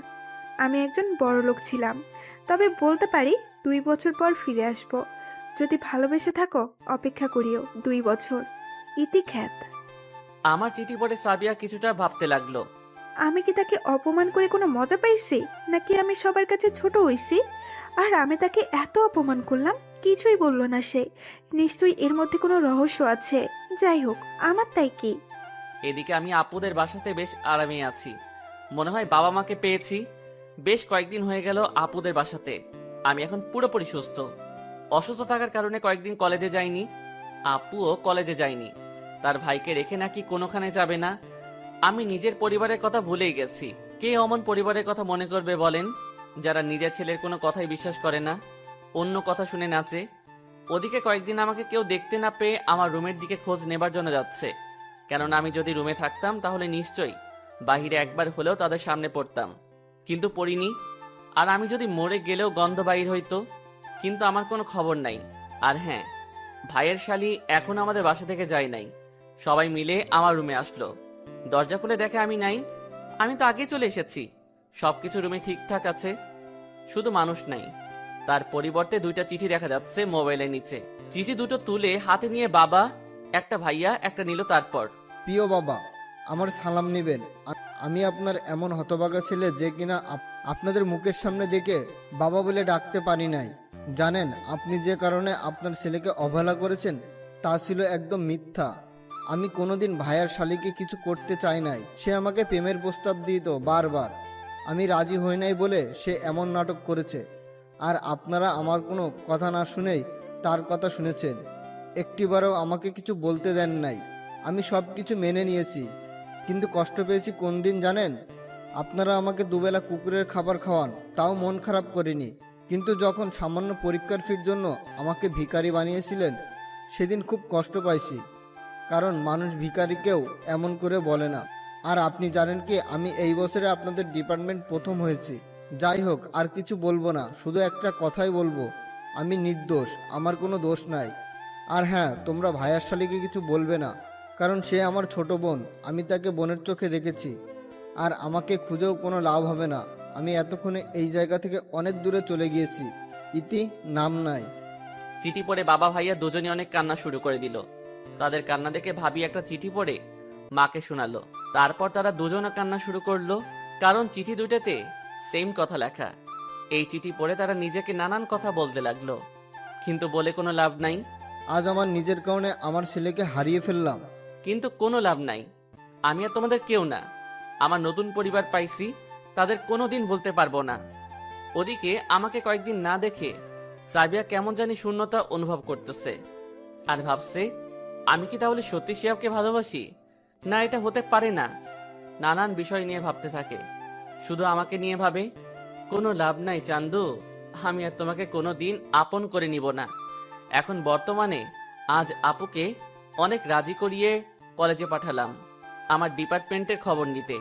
আমি একজন বড় লোক ছিলাম। তবে বলতে পারি 2 বছর পর ফিরে আসবো। যদি ভালোবেসে থাকো অপেক্ষা করিও 2 বছর। ইতি খ্যাত। আমার চিঠি পড়ে সাবিয়া কিছুটা ভাবতে লাগলো। আমি কি তাকে অপমান করে কোনো মজা পাইছি, নাকি আমি সবার কাছে ছোট হইছি? আর আমি তাকে এত অপমান করলাম, কিছুই বললো না সে। নিশ্চয়ই এর মধ্যে কোনো রহস্য আছে। যাই হোক, আমার তাই কি। এদিকে আমি আপুদের বাসাতে বেশ আরামে আছি। মনে হয় বাবা মাকে পেয়েছি। বেশ কয়েকদিন হয়ে গেল আপুদের বাসাতে। আমি এখন পুরোপুরি সুস্থ। অসুস্থ থাকার কারণে কয়েকদিন কলেজে যাইনি। আপুও কলেজে যায়নি। তার ভাইকে রেখে নাকি কোনোখানে যাবে না। আমি নিজের পরিবারের কথা ভুলেই গেছি। কে অমন পরিবারের কথা মনে করবে বলেন, যারা নিজের ছেলের কোনো কথাই বিশ্বাস করে না, অন্য কথা শুনে নাচে। ওদিকে কয়েকদিন আমাকে কেউ দেখতে না পেয়ে আমার রুমের দিকে খোঁজ নেবার জন্য যাচ্ছে। কেননা আমি যদি রুমে থাকতাম তাহলে নিশ্চয়ই বাহিরে একবার হলেও তাদের সামনে পড়তাম, কিন্তু পড়িনি। আর আমি যদি মরে গেলেও গন্ধ বাহির হইতো, কিন্তু আমার কোনো খবর নাই। আর হ্যাঁ, ভাইয়ের শালি এখন আমাদের বাসা থেকে যায় নাই। সবাই মিলে আমার রুমে আসলো। দরজা খুলে দেখে আমি নাই। আমি তো আগে চলে এসেছি। সবকিছু রুমে ঠিকঠাক আছে, শুধু মানুষ নাই। তার পরিবর্তে 2টা চিঠি দেখা যাচ্ছে মোবাইলের নিচে। চিঠি দুটো তুলে হাতে নিয়ে বাবা, একটা ভাইয়া, একটা নিল। তারপর, প্রিয় বাবা, আমার সালাম নেবেন। আমি আপনার এমন হতভাগা ছেলে যে কিনা আপনাদের মুখের সামনে দেখে বাবা বলে ডাকতে পারি নাই। জানেন, আপনি যে কারণে আপনার ছেলেকে অবহেলা করেছেন তা ছিল একদম মিথ্যা। আমি কোনোদিন ভাইয়ার শালিকে কিছু করতে চাই নাই। সে আমাকে প্রেমের প্রস্তাব দিত বারবার। আমি রাজি হই নাই বলে সে এমন নাটক করেছে। আর আপনারা আমার কোনো কথা না শুনেই তার কথা শুনেছেন। একটিবারও আমাকে কিছু বলতে দেন নাই। আমি সব কিছু মেনে নিয়েছি, কিন্তু কষ্ট পেয়েছি কোন দিন জানেন? আপনারা আমাকে দুবেলা কুকুরের খাবার খাওয়ান, তাও মন খারাপ করিনি। কিন্তু যখন সামান্য পরীক্ষার ফির জন্য আমাকে ভিখারি বানিয়েছিলেন, সেদিন খুব কষ্ট পাইছি। কারণ মানুষ ভিখারিকেও এমন করে বলে না। আর আপনি জানেন কি, আমি এই বছরে আপনাদের ডিপার্টমেন্ট প্রথম হয়েছি। যাই হোক, আর কিছু বলবো না, শুধু একটা কথাই বলবো, আমি নির্দোষ, আমার কোনো দোষ নাই। আর হ্যাঁ, তোমরা ভাইয়ার শালিকে কিছু বলবে না, কারণ সে আমার ছোট বোন, আমি তাকে বোনের চোখে দেখেছি। আর আমাকে খুঁজেও কোনো লাভ হবে না, আমি এতক্ষণে এই জায়গা থেকে অনেক দূরে চলে গিয়েছি। ইতি, নাম নাই। চিঠি পড়ে বাবা ভাইয়া দুজনে অনেক কান্না শুরু করে দিল। তাদের কান্না দেখে ভাবি একটা চিঠি পড়ে মাকে শোনালো। তারপর তারা দুজনে কান্না শুরু করলো, কারণ চিঠি দুইটাতে সেম কথা লেখা। এই চিঠি পড়ে তারা নিজেকে নানান কথা বলতে লাগলো, কিন্তু বলে কোনো লাভ নাই। আজ আমার নিজের কারণে আমার ছেলেকে হারিয়ে ফেললাম। কিন্তু কোনো লাভ নাই, আমি আর তোমাদের কেউ না। আমার নতুন পরিবার পাইছি, তাদের কোনো দিন ভুলতে পারবো না। ওদিকে আমাকে কয়েকদিন না দেখে সাবিয়া কেমন জানি শূন্যতা অনুভব করতেছে, আর ভাবছে আমি কি তাহলে সত্যি শিহাবকে ভালোবাসি, না এটা হতে পারে না। নানান বিষয় নিয়ে ভাবতে থাকে, শুধু আমাকে নিয়ে ভাবে। কোনো লাভ নাই চান্দু, আমি আর তোমাকে কোনো দিন আপন করে নিব না। এখন বর্তমানে আজ আপুকে অনেক রাজি করিয়ে কলেজে পাঠালাম আমার ডিপার্টমেন্টের খবর নিতে।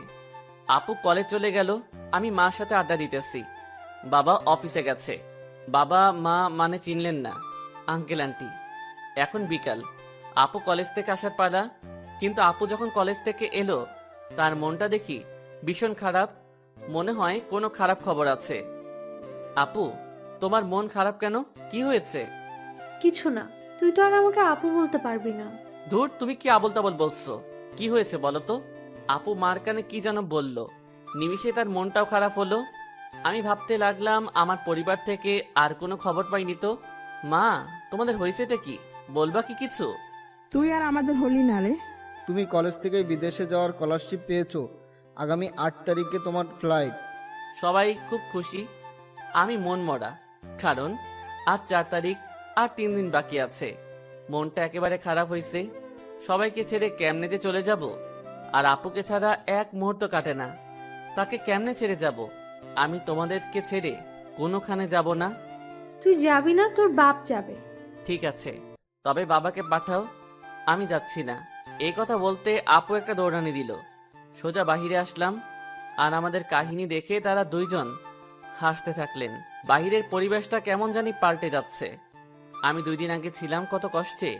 আপু কলেজ চলে গেল, আমি মার সাথে আড্ডা দিতেছি। বাবা অফিসে গেছে। বাবা মা মানে চিনলেন না, আঙ্কেল আন্টি। এখন বিকাল, আপু কলেজ থেকে আসার পালা। কিন্তু আপু যখন কলেজ থেকে এলো, তার মনটা দেখি ভীষণ খারাপ। মনে হয় কোনো খারাপ খবর আছে। আপু, তোমার মন খারাপ কেন? কি হয়েছে? কিছু না, তুই তো আর আমাকে আপু বলতে পারবি না। ধুর, তুমি কি আবল তাবল বলছো? কি হয়েছে বলো তো? আপু মার কানে কি যেন বলল, নিমিষে তার মনটাও খারাপ হলো। আমি ভাবতে লাগলাম আমার পরিবার থেকে আর কোনো খবর পাইনি তো। মা, তোমাদের হয়েছেটা কি? বলবা কি কিছু? তুই আর আমাদের হলি না রে। তুমি কলেজ থেকে বিদেশে যাওয়ার স্কলারশিপ পেয়েছো। আগামী 8 তারিখে তোমার ফ্লাইট। সবাই খুব খুশি, আমি মন মরা। কারণ আজ 4 তারিখ, আর 3 দিন বাকি আছে। মনটা একেবারে খারাপ হয়েছে। সবাইকে ছেড়ে কেমনে যে চলে যাব। আর আপুকে ছাড়া এক মুহূর্ত কাটে না। তাকে কেমনে ছেড়ে যাব? আমি তোমাদেরকে ছেড়ে কোনোখানে যাব না। তুই যাবি না, তোর বাপ যাবে। ঠিক আছে, তবে বাবাকে পাঠাও, আমি যাচ্ছি না। এই কথা বলতে আপু একটা দৌড়ানি দিল। সোজা বাহিরে আসলাম, আর আমাদের কাহিনী দেখে তারা দুইজন হাসতে থাকলেন। বাহিরের পরিবেশটা কেমন জানি পাল্টে যাচ্ছে। আমি 2 দিন আগে ছিলাম কত কষ্টে,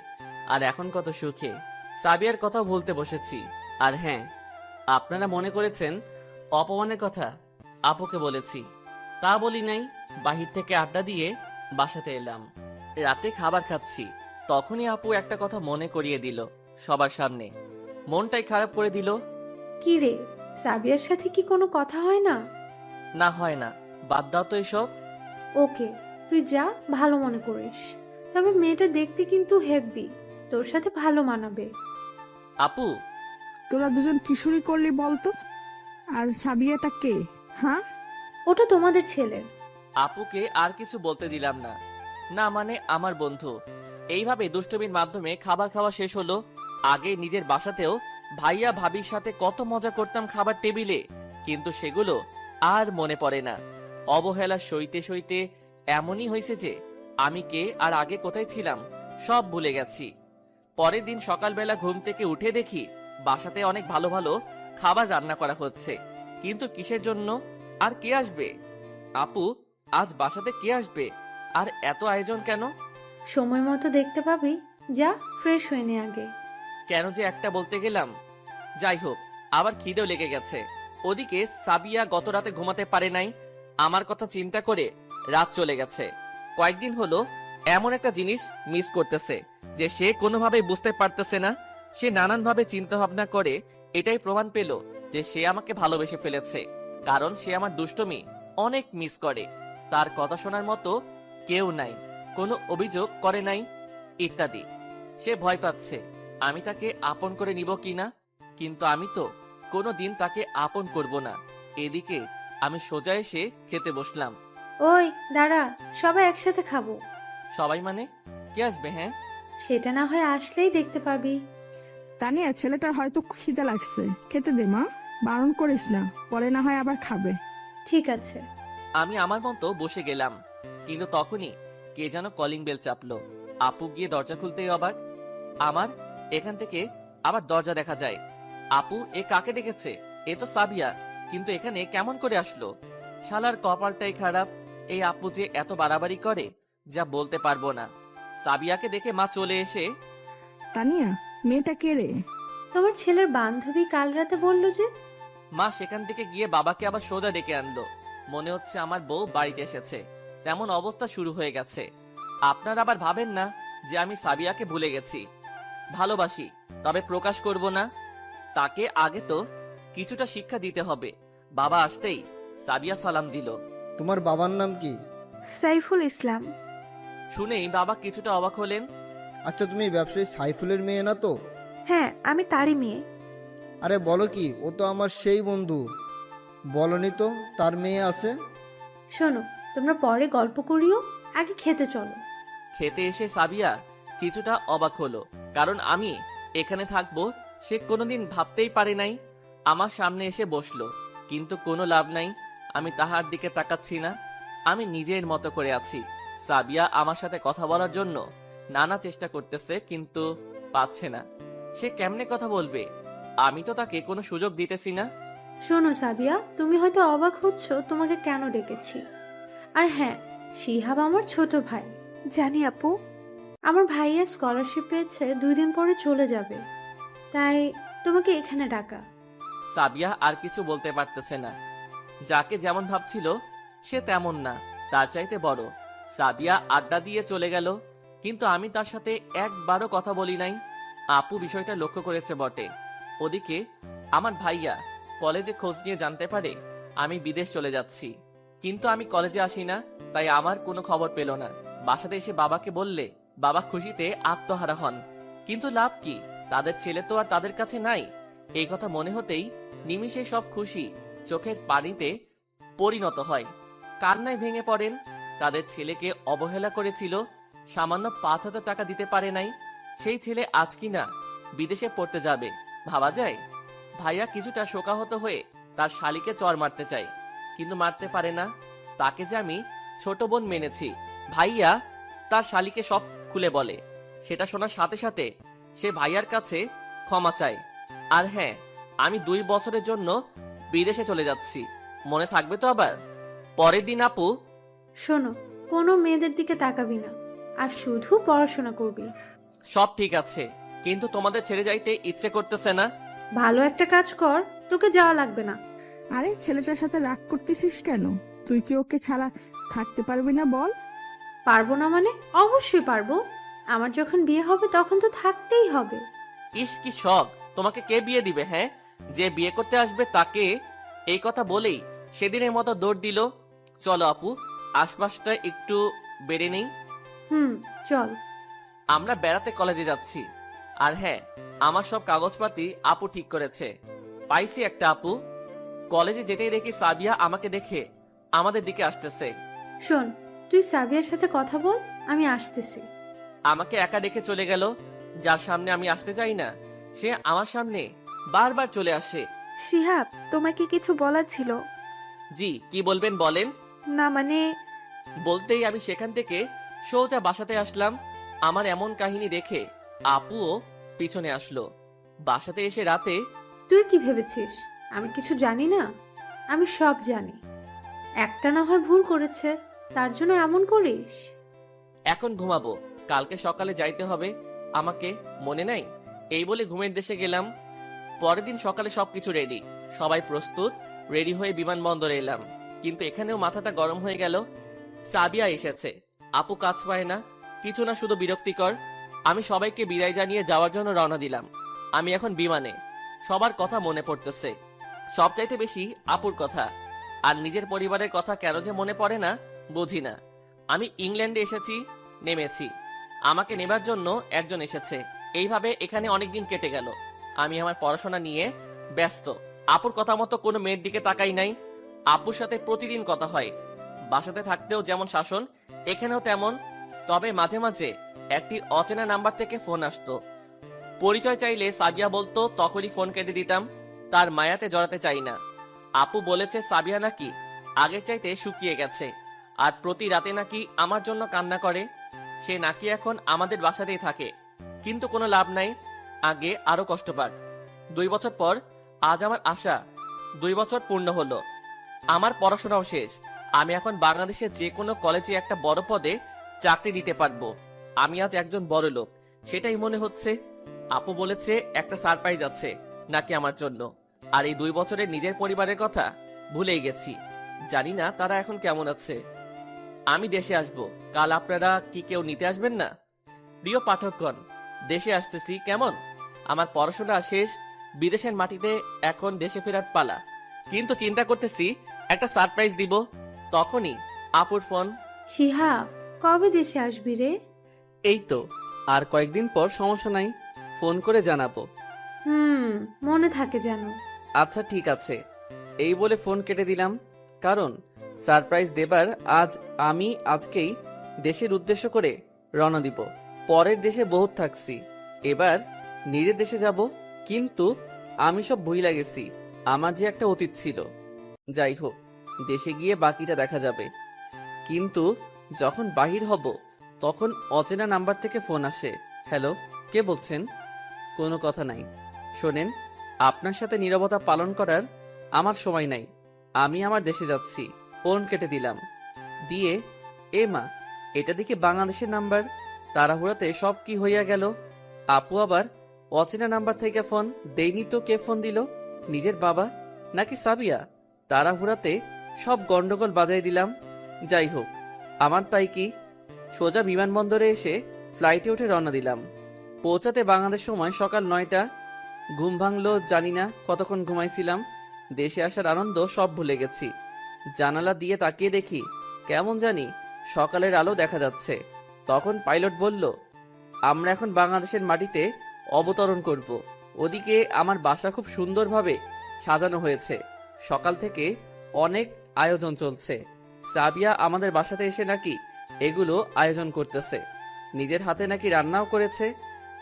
আর এখন কত সুখে। সাবিয়ার কথা ভুলতে বসেছি। আর হ্যাঁ, আপনারা মনে করেছেন অপমানের কথা আপুকে বলেছি, তা বলি নাই। বাহির থেকে আড্ডা দিয়ে বাসাতে এলাম। রাতে খাবার খাচ্ছি, তখনই আপু একটা কথা মনে করিয়ে দিল সবার সামনে। মনটাই খারাপ করে দিল। কি রে, সাবিয়ার সাথে কি কোনো কথা হয় না? না, হয় না, বাদ দাও তো এসব। ওকে, তুই যা, ভালো মনে করিস। তবে মেয়েটা দেখতে কিন্তু হেব্বি, তোর সাথে ভালো মানাবে। আপু, তোরা দুজন কিশোরী করলি বলতো? আর সাবিয়াটা কে? হ্যাঁ, ওটা তোমাদের ছেলে। আপুকে আর কিছু বলতে দিলাম না। না মানে আমার বন্ধু। এইভাবে দুষ্টমির মাধ্যমে খাবার খাওয়া শেষ হলো। আগে নিজের বাসাতেও ভাইয়া ভাবির সাথে কত মজা করতাম খাবার টেবিলে, কিন্তু সেগুলো আর মনে পড়ে না। অবহেলা সইতে সইতে এমনই হয়েছে যে আমি কে আর আগে কোথায় ছিলাম সব ভুলে গেছি। পরের দিন সকালবেলা ঘুম থেকে উঠে দেখি বাসাতে অনেক ভালো ভালো খাবার রান্না করা হচ্ছে, কিন্তু কিসের জন্য? আর কে আসবে? আপু, আজ বাসাতে কে আসবে? আর এত আয়োজন কেন? সময় মতো দেখতে পাবি, যা ফ্রেশ হয়ে নে আগে। কেন যে একটা বলতে গেলাম। যাই হোক, আবার খিদেও লেগে গেছে। ওদিকে সাবিয়া গত রাতে ঘুমাতে পারে নাই। আমার কথা চিন্তা করে রাত চলে গেছে। কয়েকদিন হলো এমন একটা জিনিস মিস করতেছে যে সে কোনোভাবেই বুঝতে পারতেছে না। সে নানানভাবে চিন্তা ভাবনা করে এটাই প্রমাণ পেল যে সে আমাকে ভালোবেসে ফেলেছে, কারণ সে আমার দুষ্টমি অনেক মিস করে। তার কথা শোনার মতো কেউ নাই, কোনো অভিযোগ করে নাই ইত্যাদি। সে ভয় পাচ্ছে আমি তাকে আপন করে নিব কিনা, কিন্তু আমি তো কোনো দিন তাকে আপন করব না। এদিকে আমি সোজা এসে খেতে বসলাম। ওই দাঁড়া, সবাই একসাথে খাবো। সবাই মানে কে আসবে? হ্যাঁ, সেটা না হয় আসলেই দেখতে পাবি। তানিয়া, ছেলেটার হয়তো খিদে লাগছে, খেতে দে মা, বারণ করিস না, পরে না হয় আবার খাবে। ঠিক আছে। আমি আমার মতো বসে গেলাম, কিন্তু তখনই কে যেন কলিং বেল চাপলো। আপু গিয়ে দরজা খুলতেই অবাক। আমার এখান থেকে আবার দরজা দেখা যায়। আপু, এ কাকে ডেকেছে? এ তো সাবিয়া, কিন্তু এখানে কেমন করে আসলো? শালার কপালটাই খারাপ, এই আপু যে এত বাড়াবাড়ি করে যা বলতে পারবো না। সাবিয়াকে দেখে মা চলে এসে, তানিয়া, মেয়েটা কে রে? তোমার ছেলের বান্ধবী কাল রাতে বলল যে। মা সেখান থেকে গিয়ে বাবাকে আবার সোজা ডেকে আনলো। মনে হচ্ছে আমার বউ বাড়িতে এসেছে, তেমন অবস্থা শুরু হয়ে গেছে। আপনারা আবার ভাবেন না যে আমি সাবিয়াকে ভুলে গেছি। ভালোবাসি, তবে প্রকাশ করব না। তাকে আগে তো কিছুটা শিক্ষা দিতে হবে। বাবা আসতেই সাবিয়া সালাম দিল। তোমার বাবার নাম কি? সাইফুল ইসলাম। শুনেই বাবা কিছুটা অবাক হলেন। আচ্ছা, তুমি ব্যবসায়ী সাইফুলের মেয়ে না তো? হ্যাঁ, আমি তারই মেয়ে। আরে বলো কি, ও তো আমার সেই বন্ধু। বলনি তো তার মেয়ে আছে? শোনো, তোমরা পরে গল্প করিও, আগে খেতে চলো। খেতে এসে সাবিয়া কিছুটা অবাক হলো, কারণ আমি এখানে থাকবো সে কোনোদিন ভাবতেই পারে নাই। আমার সামনে এসে বসলো, কিন্তু কোনো লাভ নাই। আমি তাহার দিকে তাকাচ্ছি না, আমি নিজের মতো করে আছি। সাবিয়া আমার সাথে কথা বলার জন্য নানা চেষ্টা করতেছে, কিন্তু পাচ্ছে না। সে কেমনে কথা বলবে? আমি তো তাকে কোনো সুযোগ দিতেছি না। শোনো সাবিয়া, তুমি হয়তো অবাক হচ্ছ তোমাকে কেন ডেকেছি। আর হ্যাঁ, শিহাব আমার ছোট ভাই। জানি আপু। আমার ভাইয়া স্কলারশিপ পেয়েছে, 2 দিন পরে চলে যাবে, তাই তোমাকে এখানে ডাকা। সাবিয়া আর কিছু বলতে পারতেছে না। যাকে যেমন ভাবছিল সে তেমন না, তার চাইতে বড়। সাবিয়া আড্ডা দিয়ে চলে গেল, কিন্তু আমি তার সাথে একবারও কথা বলি নাই। আপু বিষয়টা লক্ষ্য করেছে বটে। ওদিকে আমার ভাইয়া কলেজে খোঁজ নিয়ে জানতে পারে আমি বিদেশ চলে যাচ্ছি, কিন্তু আমি কলেজে আসি না, তাই আমার কোনো খবর পেল না। বাসাতে এসে বাবাকে বললে বাবা খুশিতে আত্মহারা হন, কিন্তু লাভ কি? তাদের ছেলে তো আর তাদের কাছে নাই। এই কথা মনে হতেই নিমিষে সব খুশি চোখের পানিতে পরিণত হয়। কান্নায় ভেঙে পড়েন। তাদের ছেলেকে অবহেলা করেছিল, সামান্য 5,000 টাকা দিতে পারে নাই। সেই ছেলে আজ কিনা বিদেশে পড়তে যাবে, ভাবা যায়? ভাইয়া কিছুটা শোকাহত হয়ে তার শালিকে চর মারতে চায়, কিন্তু মারতে পারে না। তাকে যে আমি ছোট বোন মেনেছি। ভাইয়া তার শালিকে সব খুলে বলে। সেটা শোনার সাথে সাথে সে ভাইয়ার কাছে ক্ষমা চায়। আর হ্যাঁ, আমি 2 বছরের জন্য বিদেশে চলে যাচ্ছি, মনে থাকবে তো? আবার পরের দিন আপু, শোনো, কোনো মেয়েদের দিকে তাকাবি না, আর শুধু পড়াশোনা করবি। সব ঠিক আছে, কিন্তু তোমাদের ছেড়ে যাইতে ইচ্ছে করতেছে না। ভালো একটা কাজ কর, তোকে যাওয়া লাগবে না। আরে ছেলেটার সাথে রাগ করতেছিস কেন? তুই কি ওকে ছাড়া থাকতে পারবি না বল? পারবো না মানে? অবশ্যই পারবো। আমার যখন বিয়ে হবে তখন তো থাকতেই হবে। ইস কি শখ! তোমাকে কে বিয়ে দিবে? হ্যাঁ, যে বিয়ে করতে আসবে তাকে। এই কথা বলেই সেদিনের মতো দৌড় দিল। চলো আপু, আশপাশটা একটু বেড়ে নেই। চল। আমরা বেড়াতে কলেজে যাচ্ছি। আর হ্যাঁ, আমার সব কাগজপাতি আপু ঠিক করেছে। পাইছি একটা আপু। কলেজে যেতেই দেখি সাবিয়া আমাকে দেখে আমাদের দিকে আসতেছে। শোন, তুই সাবিয়ার সাথে কথা বল, আমি আসতেছি। আমাকে একা ডেকে চলে গেল। যার সামনে আমি আসতে চাই না সে আমার সামনে বারবার চলে আসে। শিহাব, তোমাকে কিছু বলার ছিল। জি, কি বলবেন বলেন। না মানে, বলতেই আমি সেখান থেকে সোজা বাসাতে আসলাম। আমার এমন কাহিনী দেখে আপুও পিছনে আসলো। বাসাতে এসে রাতে তুই কি ভেবেছিস আমি কিছু জানি না? আমি সব জানি। একটা না হয় ভুল করেছে, তার জন্য এমন করিস? এখন ঘুমাবো, কালকে সকালে যাইতে হবে আমাকে, মনে নাই? এই বলে ঘুমের দেশে গেলাম। পরের দিন সকালে সবকিছু রেডি, সবাই প্রস্তুত। রেডি হয়ে বিমানবন্দরে এলাম, কিন্তু এখানেও মাথাটা গরম হয়ে গেল। সাবিয়া এসেছে, আপু কাজ পায় না, কিছু না, শুধু বিরক্তিকর। আমি সবাইকে বিদায় জানিয়ে যাওয়ার জন্য রওনা দিলাম। আমি এখন বিমানে, সবার কথা মনে পড়তেছে, সবচাইতে বেশি আপুর কথা। আর নিজের পরিবারের কথা কেন যে মনে পড়ে না বুঝি না। আমি ইংল্যান্ডে এসেছি, নেমেছি, আমাকে নেবার জন্য একজন এসেছে। এইভাবে এখানে অনেকদিন কেটে গেল। আমি আমার পড়াশোনা নিয়ে ব্যস্ত। আপুর কথা মতো কোনো মেয়ের দিকে তাকাই নাই। আব্বুর সাথে প্রতিদিন কথা হয়। বাসাতে থাকতেও যেমন শাসন, এখানেও তেমন। তবে মাঝে মাঝে একটি অচেনা নাম্বার থেকে ফোন আসতো। পরিচয় চাইলে সাবিয়া বলতো, তখনই ফোন কেটে দিতাম। তার মায়াতে জড়াতে চাই না। আপু বলেছে সাবিয়া নাকি আগের চাইতে শুকিয়ে গেছে, আর প্রতি রাতে নাকি আমার জন্য কান্না করে। সে নাকি এখন আমাদের বাসাতেই থাকে, কিন্তু কোনো লাভ নাই, আগে আরো কষ্ট পাক। 2 বছর পর আজ আমার আশা 2 বছর পূর্ণ হলো। আমার পড়াশোনাও শেষ। আমি এখন বাংলাদেশে যে কোনো কলেজে একটা বড় পদে চাকরি নিতে পারবো। আমি আজ একজন বড় লোক, সেটাই মনে হচ্ছে। আপু বলেছে একটা সারপ্রাইজ আছে নাকি আমার জন্য, আর এই 2 বছরের নিজের পরিবারের কথা ভুলেই গেছি। জানি না তারা এখন কেমন আছে। আমি দেশে আসব, কাল আপনারা কি কেউ নিতে আসবেন না? প্রিয় পাঠকগণ, দেশে আসতেছি। কেমন? আমার পড়াশোনা শেষ, বিদেশের মাটিতে এখন দেশে ফেরার পালা। কিন্তু চিন্তা করতেছি একটা সারপ্রাইজ দিব। তখনই আপুর ফোন। শিহাব, কবে দেশে আসবি রে? এই তো আর কয়েকদিন পর, সমস্যা নাই, ফোন করে জানাবো। মনে থাকে যেন। আচ্ছা ঠিক আছে। এই বলে ফোন কেটে দিলাম, কারণ সারপ্রাইজ দেবার আমি আজকেই দেশের উদ্দেশ্য করে রওনা দিব। পরের দেশে বহুত থাকছি, এবার নিজের দেশে যাব। কিন্তু আমি সব ভুইলা গেছি, আমার যে একটা অতীত ছিল। যাই হোক, দেশে গিয়ে বাকিটা দেখা যাবে। কিন্তু যখন বাহির হব তখন অচেনা নাম্বার থেকে ফোন আসে। হ্যালো, কে বলছেন? কোনো কথা নাই, শোনেন, আপনার সাথে নীরবতা পালন করার আমার সময় নাই। আমি আমার দেশে যাচ্ছি। ফোন কেটে দিলাম। দিয়ে এ মা, এটা দেখি বাংলাদেশের নাম্বার। তাড়াহুড়াতে সব কি হইয়া গেল। আপু আবার অচেনা নাম্বার থেকে ফোন দেয়নি তো কে ফোন দিল? নিজের বাবা নাকি সাবিয়া? তাড়াহুড়াতে সব গন্ডগোল বাজাই দিলাম। যাই হোক, আমার তাই কি, সোজা বিমানবন্দরে এসে ফ্লাইটে উঠে রওনা দিলাম। পৌঁছাতে বাংলাদেশ সময় সকাল 9টা। ঘুম ভাঙলো জানি না কতক্ষণ ঘুমাইছিলাম। দেশে আসার আনন্দ সব ভুলে গেছি। জানালা দিয়ে তাকিয়ে দেখি কেমন জানি সকালের আলো দেখা যাচ্ছে। তখন পাইলট বলল, আমরা এখন বাংলাদেশের মাটিতে অবতরণ করব। ওদিকে আমার বাসা খুব সুন্দরভাবে সাজানো হয়েছে। সকাল থেকে অনেক আয়োজন চলছে। সাবিয়া আমাদের বাসাতে এসে নাকি এগুলো আয়োজন করতেছে। নিজের হাতে নাকি রান্নাও করেছে।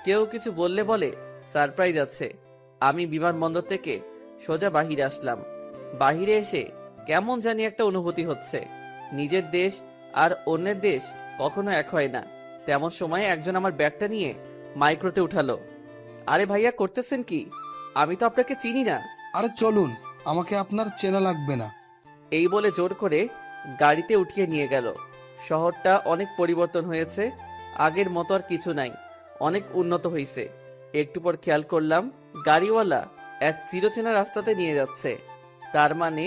কেউ কিছু বললে বলে সারপ্রাইজ আছে। আমি বিমানবন্দর থেকে সোজা বাহিরে আসলাম। বাহিরে এসে কেমন জানি একটা অনুভূতি হচ্ছে। নিজের দেশ আর অন্যের দেশ কখনো এক হয় না। তেমন সময় একজন আমার ব্যাগটা নিয়ে মাইক্রোতে উঠালো। আরে ভাইয়া, করতেছেন কি? আমি তো আপনাকে চিনি না। আরে চলুন, আমাকে আপনার চেনা লাগবে না। এই বলে জোর করে গাড়িতে উঠিয়ে নিয়ে গেল। শহরটা অনেক পরিবর্তন হয়েছে, আগের মতো আর কিছু নাই, অনেক উন্নত হয়েছে। একটু পর খেয়াল করলাম গাড়িওয়ালা এক চিরচেনা রাস্তাতে নিয়ে যাচ্ছে। তার মানে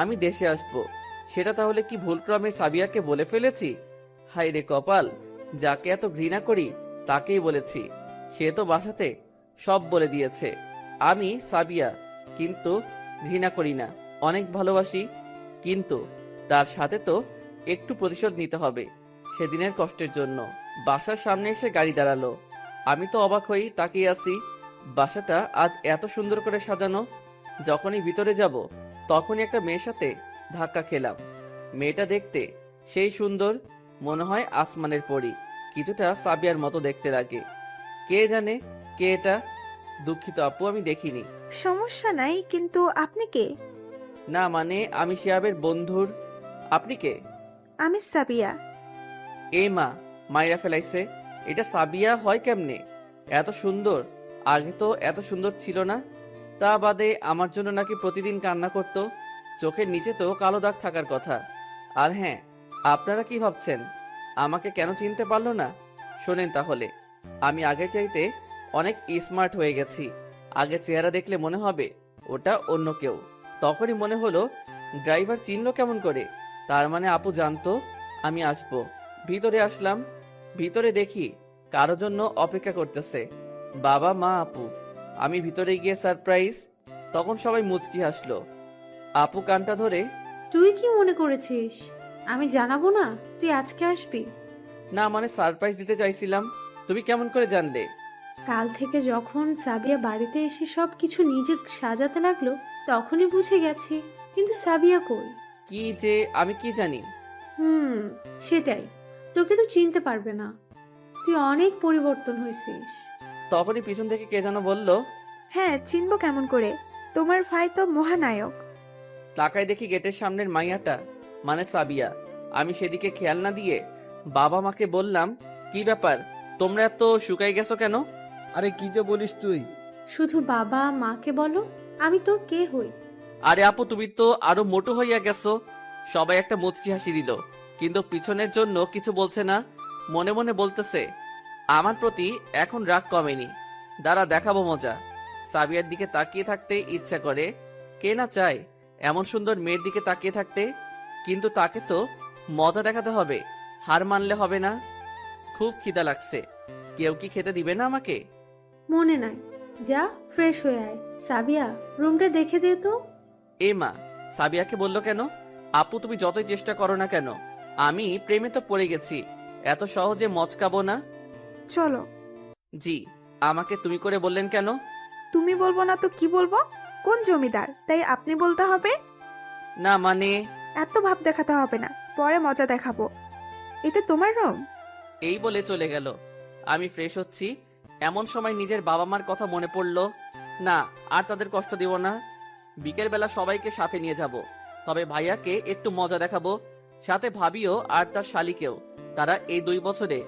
আমি দেশে আসব। সেটা তাহলে কি ভুলক্রমে সাবিয়াকে বলে ফেলেছি? হায় রে কপাল, যাকে এত ঘৃণা করি তাকেই বলেছি। সে তো বাসাতে সব বলে দিয়েছে। আমি সাবিয়া কিন্তু ঘৃণা করি না, অনেক ভালোবাসি। কিন্তু তার সাথে তো একটু প্রতিশোধ নিতে হবে সেদিনের কষ্টের জন্য। বাসার সামনে এসে গাড়ি দাঁড়ালো। আমি তো অবাক হই তাকিয়ে আছি। বাসাটা আজ এত সুন্দর করে সাজানো। যখনই ভিতরে যাব তখনই একটা মেয়ের সাথে ধাক্কা খেলাম। মেয়েটা দেখতে সেই সুন্দর, মনে হয় আসমানের পরী। কিছুটা সাবিয়ার মতো দেখতে লাগে। কে জানে কে এটা? দুঃখিত আপু, আমি দেখিনি। সমস্যা নাই, কিন্তু আপনি কে? না মানে আমি শিহাবের বন্ধুর। আপনি কে? আমি সাবিয়া। এ মা, মাইরা ফেলাইছে। এটা সাবিয়া হয় কেমনে? এত সুন্দর, আগে তো এত সুন্দর ছিল না। তা বাদে আমার জন্য নাকি প্রতিদিন কান্না করত। চোখের নিচে তো কালো দাগ থাকার কথা। আর হ্যাঁ, আপনারা কি ভাবছেন আমাকে কেন চিনতে পারলো না? শোনেন তাহলে, আমি আগের চাইতে অনেক স্মার্ট হয়ে গেছি। আগে চেহারা দেখলে মনে হবে ওটা অন্য কেউ। তখনই মনে হলো ড্রাইভার চিনলো কেমন করে? তার মানে আপু জানতো আমি আসবো। ভিতরে আসলাম। ভিতরে দেখি কারো জন্য অপেক্ষা করতেছে বাবা, মা, আপু। আমি ভিতরে গিয়ে সারপ্রাইজ। তখন সবাই মুচকি হাসলো। আপু কানটা ধরে, তুই কি মনে করেছিস আমি জানাবো না তুই আজকে আসবি? না মানে সারপ্রাইজ দিতে চাইছিলাম। তুমি কেমন করে জানলে? কাল থেকে যখন সাবিয়া বাড়িতে এসে সব কিছু নিজে সাজাতে লাগলো তখনই বুঝে গেছি। কিন্তু সাবিয়া কই? কি যে আমি কি জানি? সেটাই, তোকে তো চিনতে পারবে না। তুই অনেক পরিবর্তন হয়েছিস। তখনই পিছন থেকে কে যেন বলল। হ্যাঁ, চিনবো কেমন করে? তোমার ভাই তো মহানায়ক। তাকায় দেখি গেটের সামনের মাইয়াটা, মানে সাবিয়া। আমি সেদিকে খেয়াল না দিয়ে বাবা মাকে বললাম, কি ব্যাপার, তোমরা এত শুকাই গেছো কেন? আরে কি যে বলিস তুই? শুধু বাবা মাকে বলো, আমি তোর কে হই? আরে আপু, তুমি তো আরো মোটু হইয়া গেছো। সবাই একটা মুচকি হাসি দিল, কিন্তু পিছনের জন্য কিছু বলছে না। মনে মনে বলতেছে, আমার প্রতি এখন রাগ কমেনি, দাঁড়া দেখাবো মজা। সাবিয়ার দিকে তাকিয়ে থাকতে ইচ্ছা করে, কে না চায় এমন সুন্দর মেয়ের দিকে তাকিয়ে থাকতে, কিন্তু তাকে তো মজা দেখাতে হবে, হার মানলে হবে না। খুব খিদা লাগছে, কেউ কি খেতে দিবে না আমাকে? মনে নাই, যা ফ্রেশ হয়ে আয়। সাবিয়া, রুমটা দেখে দে তো। এ মা, সাবিয়াকে বলল কেন? আপু, তুমি যতই চেষ্টা করো না কেন, আমি প্রেমে তো পড়ে গেছি, এত সহজে মচকাবো না। চলো। জি, আমাকে তুমি করে বললেন কেন? তুমি বলবো না তো কি বলবো? কোন জমিদার, তাই আপনি বলতে হবে? না মানে, এত ভাব দেখাতে হবে না, পরে মজা দেখাবো। এটা তোমার রুম? এই বলে চলে গেল। আমি ফ্রেশ হচ্ছি, এমন সময় নিজের বাবা মার কথা মনে পড়লো। না, আর তাদের কষ্ট দিব না। বিকেলবেলা সবাইকে সাথে নিয়ে যাব, তবে ভাইয়াকে একটু মজা দেখাবো, সাথে ভাবিও আর তার শালিকেও। তারা এই 2 বছরে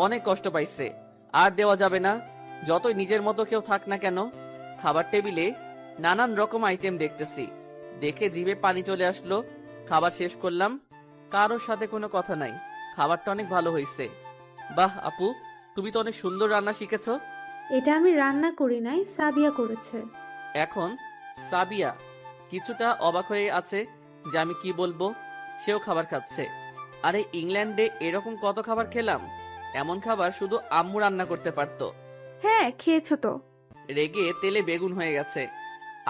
অনেক কষ্ট পাইছে, আর দেওয়া যাবে না, যতই নিজের মতো কেউ থাক না কেন। খাবার টেবিলে নানান রকম আইটেম দেখতেছি, দেখে জিভে পানি চলে আসলো। খাবার শেষ করলাম, কারোর সাথে কোনো কথা নাই, খাবারটা অনেক ভালো হয়েছে। বাহ আপু, তুমি তো অনেক সুন্দর রান্না শিখেছো। এটা আমি রান্না করি নাই, সাবিয়া করেছে। এখন সাবিয়া কিছুটা অবাক হয়ে আছে যে আমি কি বলবো। সেও খাবার খাচ্ছে। আরে ইংল্যান্ডে এরকম কত খাবার খেলাম, এমন খাবার শুধু আম্মু রান্না করতে পারতো। হ্যাঁ, খেয়েছো তো। রেগে তেলে বেগুন হয়ে গেছে।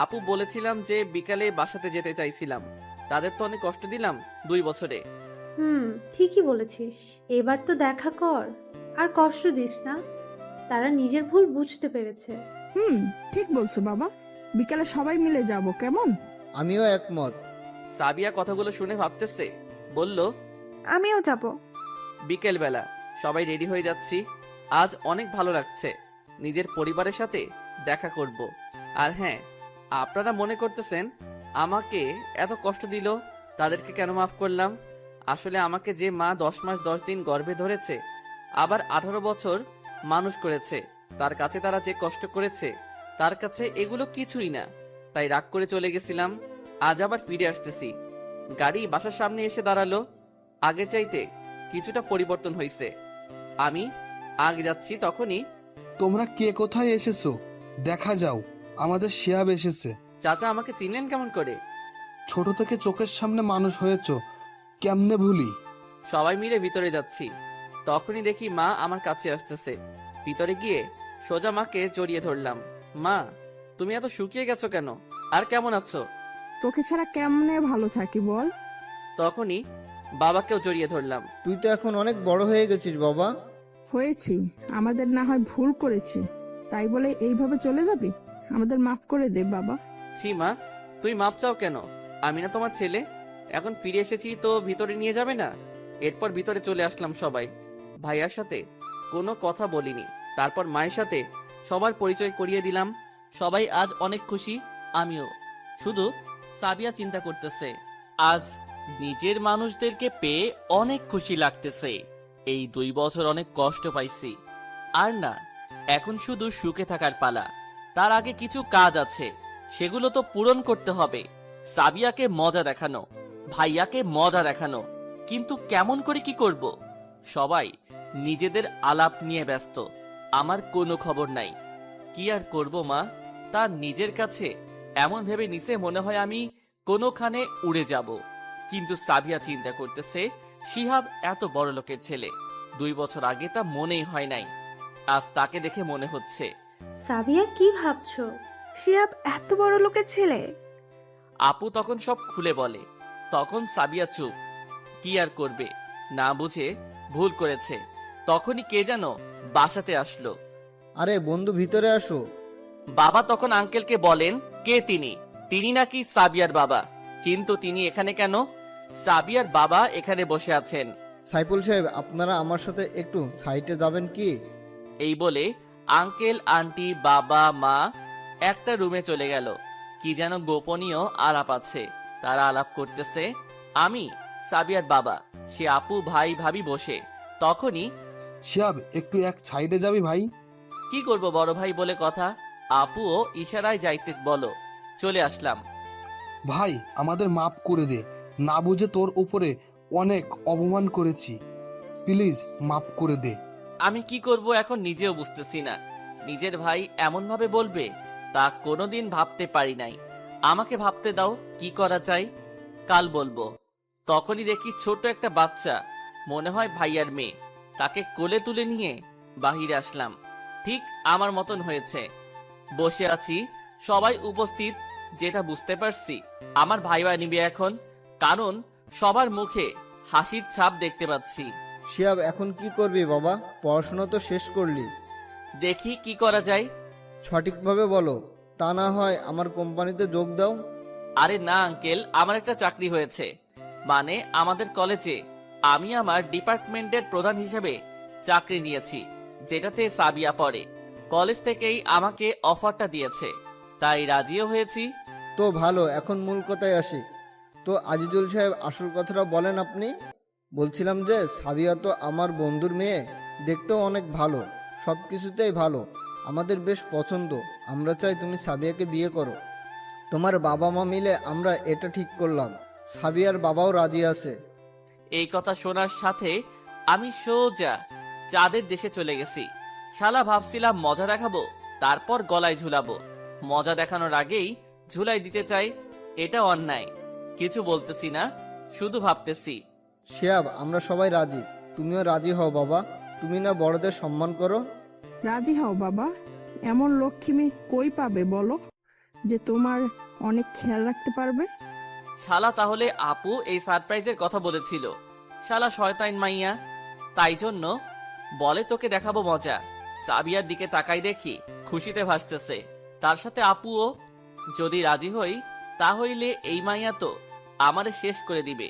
আপু, বলেছিলাম যে বিকালে বাসাতে যেতে চাইছিলাম, তাদের তো অনেক কষ্ট দিলাম 2 বছরে। ঠিকই বলেছিস, এবার তো দেখা কর, আর কষ্ট দিস না। তারা নিজের ভুল বুঝতে পেরেছে। ঠিক বলছো বাবা, বিকালে সবাই মিলে যাব, কেমন? আমিও একমত। সাবিয়া কথাগুলো শুনে ভাবতেছে, বলল, আমিও যাব। বিকেলবেলা সবাই রেডি হয়ে যাচ্ছি। আজ অনেক ভালো লাগছে, নিজের পরিবারের সাথে দেখা করব। আর হ্যাঁ, আপনারা মনে করতেছেন আমাকে এত কষ্ট দিল, তাদেরকে কেন মাফ করলাম? আসলে আমাকে যে মা 10 মাস 10 দিন গর্ভে ধরেছে, আবার 18 বছর মানুষ করেছে, তার কাছে তারা যে কষ্ট করেছে, তার কাছে এগুলো কিছুই না। তাই রাগ করে চলে গেছিলাম, আজ আবার ফিরে আসতেছি। গাড়ি বাসার সামনে এসে দাঁড়ালো। আগের চাইতে কিছুটা পরিবর্তন হয়েছে। আমি আগে যাচ্ছি, তখনই তোমরা কে কোথায় এসেছো দেখা যাও, আমাদের শিহাব এসেছে। চাচা আমাকে চিনলেন কেমন করে? ছোট থেকে চোখের সামনে মানুষ হয়েছো, কেমনে ভুলি। সবাই মিলে ভিতরে যাচ্ছি, তখনই দেখি মা আমার কাছে আসতেছে। ভিতরে গিয়ে সোজা মাকে জড়িয়ে ধরলাম। মা, তুমি এত শুকিয়ে গেছো কেন, আর কেমন আছো? তোকে ছাড়া কেমনে ভালো থাকি বল? তখনই বাবাকেও জড়িয়ে ধরলাম। তুই তো এখন অনেক বড় হয়ে গেছিস বাবা। হয়েছি, আমাদের না হয় ভুল করেছি, তাই বলে এইভাবে চলে যাবি? আমাদের মাফ করে দে বাবা। ছি মা, তুই মাপ চাও কেন? আমি না তোমার ছেলে? এখন ফিরে এসেছি তো ভিতরে নিয়ে যাবে না? এরপর ভিতরে চলে আসলাম সবাই। ভাইয়ার সাথে কোনো কথা বলিনি। তারপর মায়ের সাথে সবার পরিচয় করিয়ে দিলাম। সবাই আজ অনেক খুশি, আমিও। শুধু সাবিয়া চিন্তা করতেছে, আজ নিজের মানুষদেরকে পেয়ে অনেক খুশি লাগতেছে। এই 2 বছর অনেক কষ্ট পাইছি, আর না, এখন শুধু সুখে থাকার পালা। তার আগে কিছু কাজ আছে, সেগুলো তো পূরণ করতে হবে। সাবিয়াকে মজা দেখানো, ভাইয়াকে মজা দেখানো, কিন্তু কেমন করে কি করব? সবাই নিজেদের আলাপ নিয়ে ব্যস্ত, আমার কোনো খবর নাই। কি আর করব মা, তার নিজের কাছে এমন ভেবে নিছে মনে হয় আমি কোনোখানে উড়ে যাব। কিন্তু সাবিয়া চিন্তা করতেছে, শিহাব এত বড় লোকের ছেলে, 2 বছর আগে তা মনেই হয় নাই, আজ তাকে দেখে মনে হচ্ছে। সাবিয়া, কি ভাবছো? শিহাব এত বড় লোকের ছেলে? আপু তখন সব খুলে বলে। তখন সাবিয়া চুপ, কি আর করবে, না বুঝে ভুল করেছে। তখনই কে যেন বাসাতে আসলো। আরে বন্ধু, ভিতরে আসো। বাবা তখন আঙ্কেলকে বলেন, কে তিনি? তিনি নাকি সাবিয়ার বাবা। কিন্তু তিনি এখানে কেন? সাবিয়ার বাবা এখানে বসে আছেন। সাইফুল সাহেব, আপনারা আমার সাথে একটু সাইটে যাবেন কি? এই বলে আঙ্কেল আন্টি বাবা মা একটা রুমে চলে গেল। কি যেন গোপনীয় আলাপ আছে, তারা আলাপ করতেছে। আমি সাবিয়ার বাবা, সে আপু ভাই ভাবি বসে। তখনই শিহাব, একটু এক সাইডে যাবি ভাই? কি করব বড় ভাই বলে কথা, আপুও ইশারায় যাইতে বলো। চলে আসলাম। ভাই, আমাদের মাফ করে দে, না বুঝে তোর উপরে অনেক অপমান করেছি, প্লিজ মাফ করে দে। আমি কি করব এখন নিজেও বুঝতেছি না। নিজের ভাই এমন ভাবে বলবে তা কোনোদিন ভাবতে পারি নাই। আমাকে ভাবতে দাও কি করা যায়, কাল বলবো। তখনই দেখি ছোট একটা বাচ্চা, মনে হয় ভাইয়ার মেয়ে, তাকে কোলে তুলে নিয়ে বাহিরে আসলাম। ঠিক আমার মতন হয়েছে, বসে আছি, সবাই উপস্থিত। যেটা বুঝতে পারছি আমার ভাইয়া নিবে এখন, কারণ সবার মুখে হাসির ছাপ দেখতে পাচ্ছি। শিহাব, এখন কি করবি বাবা? পড়াশোনা তো শেষ করলি। দেখি কি করা যায়। সঠিকভাবে বলো, তা না হয় আমার কোম্পানিতে যোগ দাও। আরে না আঙ্কেল, আমার একটা চাকরি হয়েছে, মানে আমাদের কলেজে আমি আমার ডিপার্টমেন্টের প্রধান হিসেবে চাকরি নিয়েছি, যেটাতে সাবিয়া পড়ে। কলেজ থেকেই আমাকে অফারটা দিয়েছে, তাই রাজিও হয়েছি। তো ভালো, এখন মূল কথায় আসি। তো আজিজুল সাহেব, আসল কথাটা বলেন আপনি। বলছিলাম যে সাবিয়া তো আমার বন্ধুর মেয়ে, দেখতেও অনেক ভালো, সব কিছুতেই ভালো, আমাদের বেশ পছন্দ। আমরা চাই তুমি সাবিয়াকে বিয়ে করো। তোমার বাবা মা মিলে আমরা এটা ঠিক করলাম, সাবিয়ার বাবাও রাজি আছে। এই কথা শোনার সাথে আমি সোজা চাঁদের দেশে চলে গেছি। শালা ভাবছিলাম মজা দেখাবো, তারপর গলায় ঝুলাবো। মজা দেখানোর আগেই ঝুলাই দিতে চাই, এটা অন্যায়। কিছু বলতেছি না, শুধু ভাবতেছি। শিহাব, আমরা সবাই রাজি, তুমিও রাজি হও বাবা। তুমি না বড়দের সম্মান করো? রাজি হও বাবা, এমন লক্ষ্মী মেয়ে কই পাবে বলো, যে তোমার অনেক খেয়াল রাখতে পারবে। শালা তাহলে আপু এই সারপ্রাইজের কথা বলেছিল। শালা শয়তান মাইয়া, তাই জন্য বলে তোকে দেখাবো মজা। সাবিয়ার দিকে তাকাই দেখি খুশিতে ভাসতেছে, তার সাথে আপুও। যদি রাজি হই তাহলে এই মাইয়া তো আমারে শেষ করে দিবে।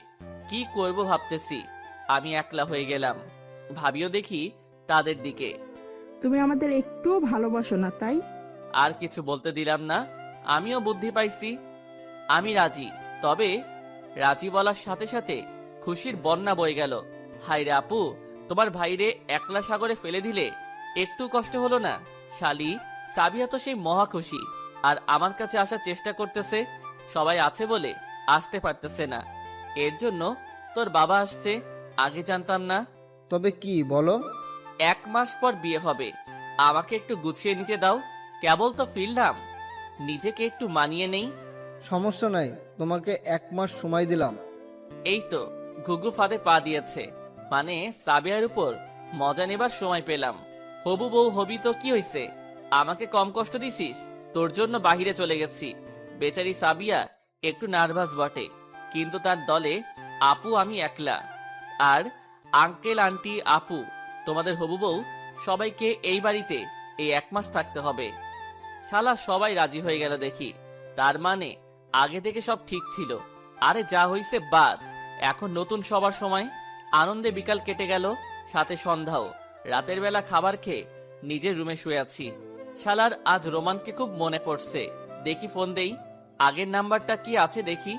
কি করব ভাবতেছি, আমি একলা হয়ে গেলাম। ভাবিও দেখি তাদের দিকে। তুমি আমাদের একটুও ভালোবাসো না, তাই? আর কিছু বলতে দিলাম না, আমিও বুদ্ধি পাইছি। আমি রাজি, তবে রাজি বলার সাথে সাথে খুশির বন্যা বয়ে গেল। হায়রে আপু, তোমার ভাইরে একলা সাগরে ফেলে দিলে একটু কষ্ট হলো না? শালি, সাবিয়া তো সেই মহা খুশি, আর আমার কাছে আসার চেষ্টা করতেছে। সবাই আছে বলে আসতে পারতেছে না, এর জন্য তোর বাবা আসছে। আগে জানতাম না। তবে কি বলো? 1 মাস পর বিয়ে হবে, আমাকে একটু গুছিয়ে নিতে দাও। কেবল তো ফিরলাম, নিজেকে একটু মানিয়ে নেই। সমস্যা নাই, তোমাকে 1 মাস সময় দিলাম। এই তো ঘুঘু ফাঁদে পা দিয়েছে, মানে সাবিয়ার উপর মজা নেবার সময় পেলাম। হবু বউ হবি তো কি হইছে, আমাকে কম কষ্ট দিছিস? তোর জন্য বাহিরে চলে গেছি। বেচারি সাবিয়া একটু নার্ভাস বটে, কিন্তু তার দলে আপু আমি একলা। আর আঙ্কেল আন্টি আপু তোমাদের হবু বউ সবাইকে এই বাড়িতে এই 1 মাস থাকতে হবে। শালা সবাই রাজি হয়ে গেল দেখি, তার মানে আগে থেকে সব ঠিক ছিল। আরে যা হইছে বাদ, এখন নতুন সবার সময়। আনন্দে বিকাল কেটে গেল, সাথে সন্ধ্যাও। রাতের বেলা খাবার খেয়ে নিজের রুমে শুয়ে আছি। শালার আজ রোমানকে খুব মনে পড়ছে, দেখি ফোন দেই। আগের নাম্বারটা কি আছে দেখি।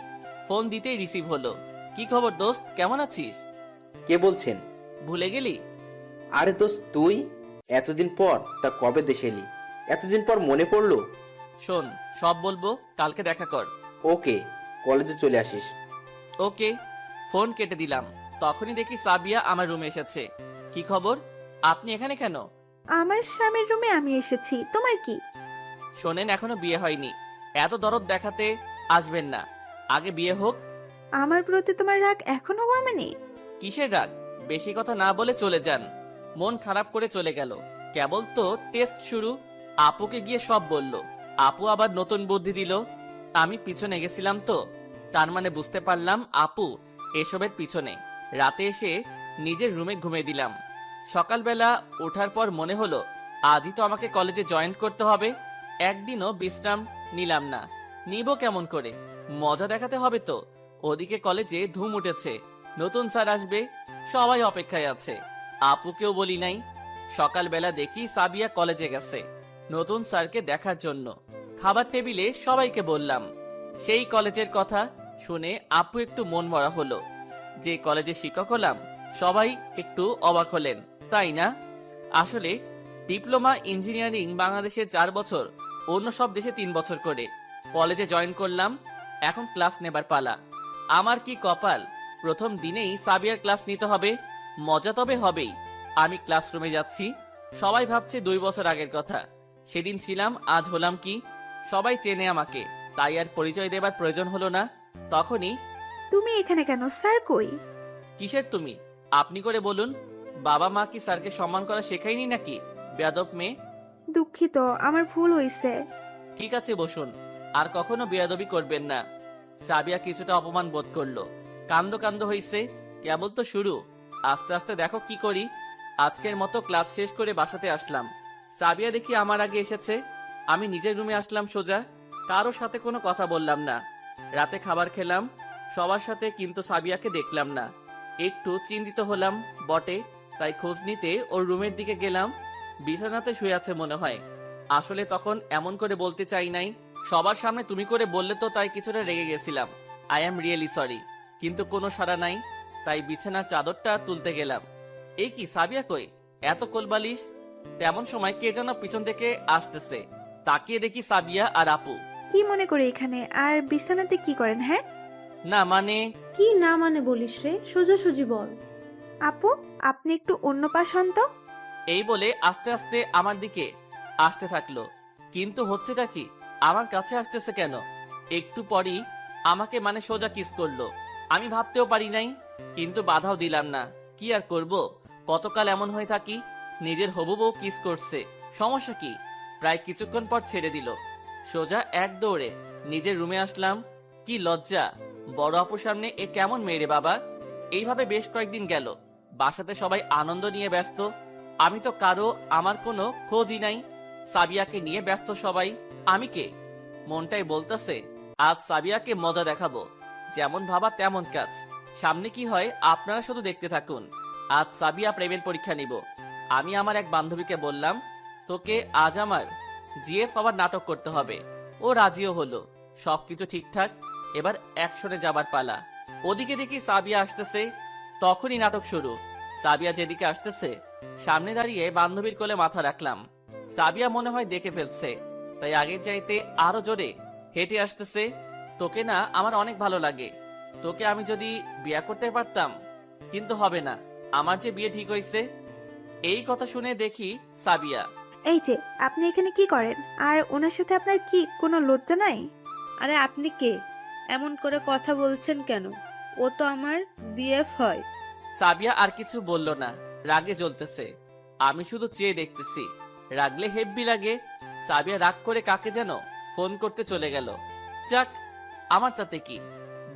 ফোন দিতেই রিসিভ হলো। কি খবর দোস্ত, কেমন আছিস? কে বলছেন? ভুলে গেলি? আরে দোস্ত, তুই এতদিন পর তা কবে দেশে এলি? এতদিন পর মনে পড়লো? শোন, সব বলবো, কালকে দেখা কর। ওকে, কলেজে চলে আসিস। ওকে। ফোন কেটে দিলাম। তখনই দেখি সাবিয়া আমার রুমে এসেছে। কি খবর, আপনি এখানে কেন? আমার স্বামীর রুমে আমি এসেছি, তোমার কি? শোনেন, এখনো বিয়ে হয়নি, এত দরদ দেখাতে আসবেন না, আগে বিয়ে হোক। আমার প্রতি তোমার রাগ এখনো কমেনি? কিসের রাগ? বেশি কথা না বলে চলে যান। মন খারাপ করে চলে গেল। কেবল তো টেস্ট শুরু, আপুকে গিয়ে সব বলল। আপু আবার নতুন বুদ্ধি দিল। আমি পিছনে গেছিলাম তো, তার মানে বুঝতে পারলাম আপু এসবের পিছনে। রাতে এসে নিজের রুমে ঘুমিয়ে দিলাম। সকালবেলা ওঠার পর মনে হলো আজই তো আমাকে কলেজে জয়েন করতে হবে। একদিনও বিশ্রাম নিলাম না। নিব কেমন করে? মজা দেখাতে হবে তো। ওদিকে কলেজে ধুম উঠেছে, নতুন স্যার আসবে, সবাই অপেক্ষায় আছে। আপুকেও বলি নাই। সকালবেলা দেখি সাবিয়া কলেজে গেছে নতুন স্যারকে দেখার জন্য। খাবার টেবিলে সবাইকে বললাম সেই কলেজের কথা। শুনে আপু একটু মন মরা হলো। যে কলেজে শিক্ষক হলাম সবাই একটু অবাক হলেন, তাই না? আসলে ডিপ্লোমা ইঞ্জিনিয়ারিং বাংলাদেশে 4 বছর, অন্য সব দেশে 3 বছর করে। কলেজে জয়েন করলাম, এখন ক্লাস নেবার পালা। আমার কি কপাল, প্রথম দিনেই সাবিয়ার ক্লাস নিতে হবে। মজা তবে হবেই। আমি ক্লাসরুমে যাচ্ছি, সবাই ভাবছে 2 বছর আগের কথা। সেদিন ছিলাম, আজ হলাম কি। সবাই চেনে আমাকে, তাই আর পরিচয় দেবার প্রয়োজন হলো না। তখনই, তুমি এখানে কেন? স্যার কই? কিসের তুমি? আপনি করে বলুন। বাবা মা কি স্যারকে সম্মান করা শেখায়নি নাকি? বেয়াদব মেয়ে। দুঃখিত, আমার ভুল হয়েছে। ঠিক আছে, বসুন। আর কখনো বেয়াদবি করবেন না। সাবিয়া কিছুটা অপমান বোধ করলো। কান্দ কান্দ হইছে, কেবল তো শুরু। আস্তে আস্তে দেখো কি করি। আজকের মতো ক্লাস শেষ করে বাসাতে আসলাম। সাবিয়া দেখি আমার আগে এসেছে। আমি নিজের রুমে আসলাম সোজা। কারো সাথে কোনো কথা বললাম না। রাতে খাবার খেলাম সবার সাথে, কিন্তু সাবিয়াকে দেখলাম না। একটু চিন্তিত হলাম বটে, তাই খোঁজ নিতে ওর রুমের দিকে গেলাম। বিছানাতে শুয়ে আছে মনে হয়। আসলে তখন এমন করে বলতে চাই নাই। সবার সামনে তুমি করে বললে তো, তাই কিছুটা রেগে গেছিলাম। I am really sorry. কিন্তু কোনো সাড়া নাই, তাই বিছানার চাদরটা তুলতে গেলাম। এই কি, সাবিয়া কই? এত কোলবালিশ। তেমন সময় কে যেন পিছন থেকে আসতেছে। তাকিয়ে দেখি সাবিয়া আর আপু। কি মনে করে এখানে? আর বিছানাতে কি করেন? হ্যাঁ না মানে, কি না মানে বলিস রে, সোজাসুজি বল। আপু, আপনি একটু অন্য পাশ হন তো। এই বলে আস্তে আস্তে আমার দিকে আসতে থাকলো। কিন্তু হচ্ছেটা কি? আমার কাছে আসতেছে কেন? একটু পরই আমাকে মানে সোজা কিস করলো। আমি ভাবতেও পারি নাই, কিন্তু বাধাও দিলাম না। কি আর করব, কতকাল এমন হয়ে থাকি। নিজের হবু বউ কিস করছে, সমস্যা কি? প্রায় কিছুক্ষণ পর ছেড়ে দিল। সোজা এক দৌড়ে নিজের রুমে আসলাম। কি লজ্জা! বড় আপুর সামনে এ কেমন মেয়ে বাবা? এইভাবে বেশ কয়েকদিন গেল। বাসাতে সবাই আনন্দ নিয়ে ব্যস্ত, আমি তো কারো, আমার কোনো খোঁজই নাই। সাবিয়াকে নিয়ে ব্যস্ত সবাই। আমি কে? মনটাই বলতেছে আজ সাবিয়াকে মজা দেখাবো। যেমন ভাবা তেমন কাজ। সামনে কি হয় আপনারা শুধু দেখতে থাকুন। আজ সাবিয়া প্রেমের পরীক্ষা নিব। আমি আমার এক বান্ধবীকে বললাম, তোকে আজ আমার জিএফ হবার নাটক করতে হবে। ও রাজিও হলো। সবকিছু ঠিকঠাক, এবার অ্যাকশনে যাবার পালা। ওদিকে দেখি সাবিয়া আসতেছে, তখনই নাটক শুরু। সাবিয়া যেদিকে আসতেছে, সামনে দাঁড়িয়ে বান্ধবীর কোলে মাথা রাখলাম। সাবিয়া মনে হয় দেখে ফেলছে, তাই আগের চাইতে আরো জোরে হেঁটে আসতেছে। তোকে না আমার অনেক ভালো লাগে। তোকে আমি যদি বিয়ে করতে পারতাম, কিন্তু হবে না। আমার যে বিয়ে ঠিক হয়েছে। এই কথা শুনে দেখি সাবিয়া। এই যে, আপনি এখানে কি করেন? আর ওনার সাথে আপনার কি কোনো লজ্জা নাই? আরে আপনি কে? এমন করে কথা বলছেন কেন? ও তো আমার বিএফ হয়। সাবিয়া আর কিছু বলল না, রাগে জ্বলতেছে। আমি শুধু চেয়ে দেখতেছি। রাগলে হেব্বি লাগে। সাবিয়া রাগ করে কাকে যেন ফোন করতে চলে গেল। যাক, আমার তাতে কি?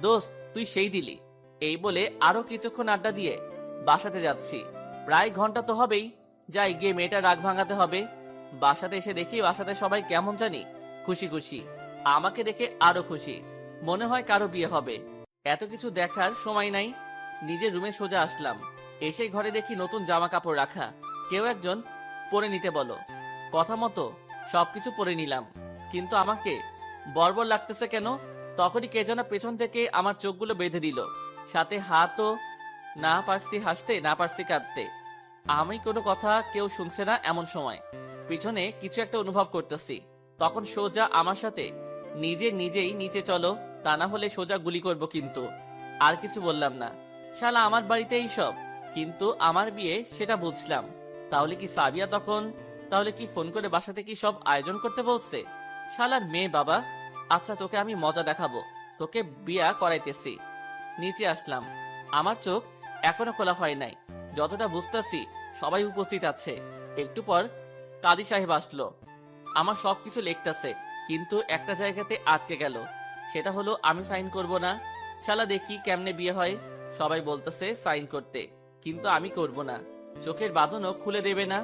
দোস্ত, তুই সেই দিলি। এই বলে আরো কিছুক্ষণ আড্ডা দিয়ে বাসাতে যাচ্ছি। প্রায় ঘন্টা তো হবেই। যাই গিয়ে মেয়েটা রাগ ভাঙাতে হবে। বাসাতে এসে দেখি বাসাতে সবাই কেমন জানি খুশি খুশি। আমাকে দেখে আরো খুশি। মনে হয় কারো বিয়ে হবে। এত কিছু দেখার সময় নাই। নিজের রুমে সোজা আসলাম। এসে ঘরে দেখি নতুন জামা কাপড় রাখা। কেউ একজন পরে নিতে বলো। কথা মতো সবকিছু পরে নিলাম, কিন্তু আমাকে বর্বর লাগতেছে কেন? তখনই কে যেন পেছন থেকে আমার চোখগুলো বেঁধে দিল। সাথে হাতও। না পারছি হাসতে, না পারছি কাঁদতে। আমি কোনো কথা কেউ শুনছে না। এমন সময় পিছনে কিছু একটা অনুভব করতেছি। তখন সোজা আমার সাথে নিজেই নিচে চলো, তা না হলে সোজা গুলি করব। কিন্তু আর কিছু বললাম না। শালা আমার বাড়িতে এই সব, কিন্তু আমার বিয়ে সেটা বুঝলাম। তাহলে কি সাবিয়া তখন, তাহলে কি ফোন করে বাসাতে কি সব আয়োজন করতে বলছে? শালার মেয়ে বাবা। আচ্ছা, তোকে আমি মজা দেখাবো। তোকে বিয়া করাইতেছি। নিচে আসলাম। আমার চোখ এখনো খোলা হয় নাই। যতটা বুঝতেছি সবাই উপস্থিত আছে। একটু পর কাজী সাহেব আসলো। আমার সবকিছু লিখতেছে, কিন্তু একটা জায়গাতে আটকে গেল। সেটা হলো আমি সাইন করব না। শালা দেখি কেমনে বিয়ে হয়। সবাই বলতেছে সাইন করতে, কিন্তু আমি করব না। চোখের বাঁধনও খুলে দেবে না।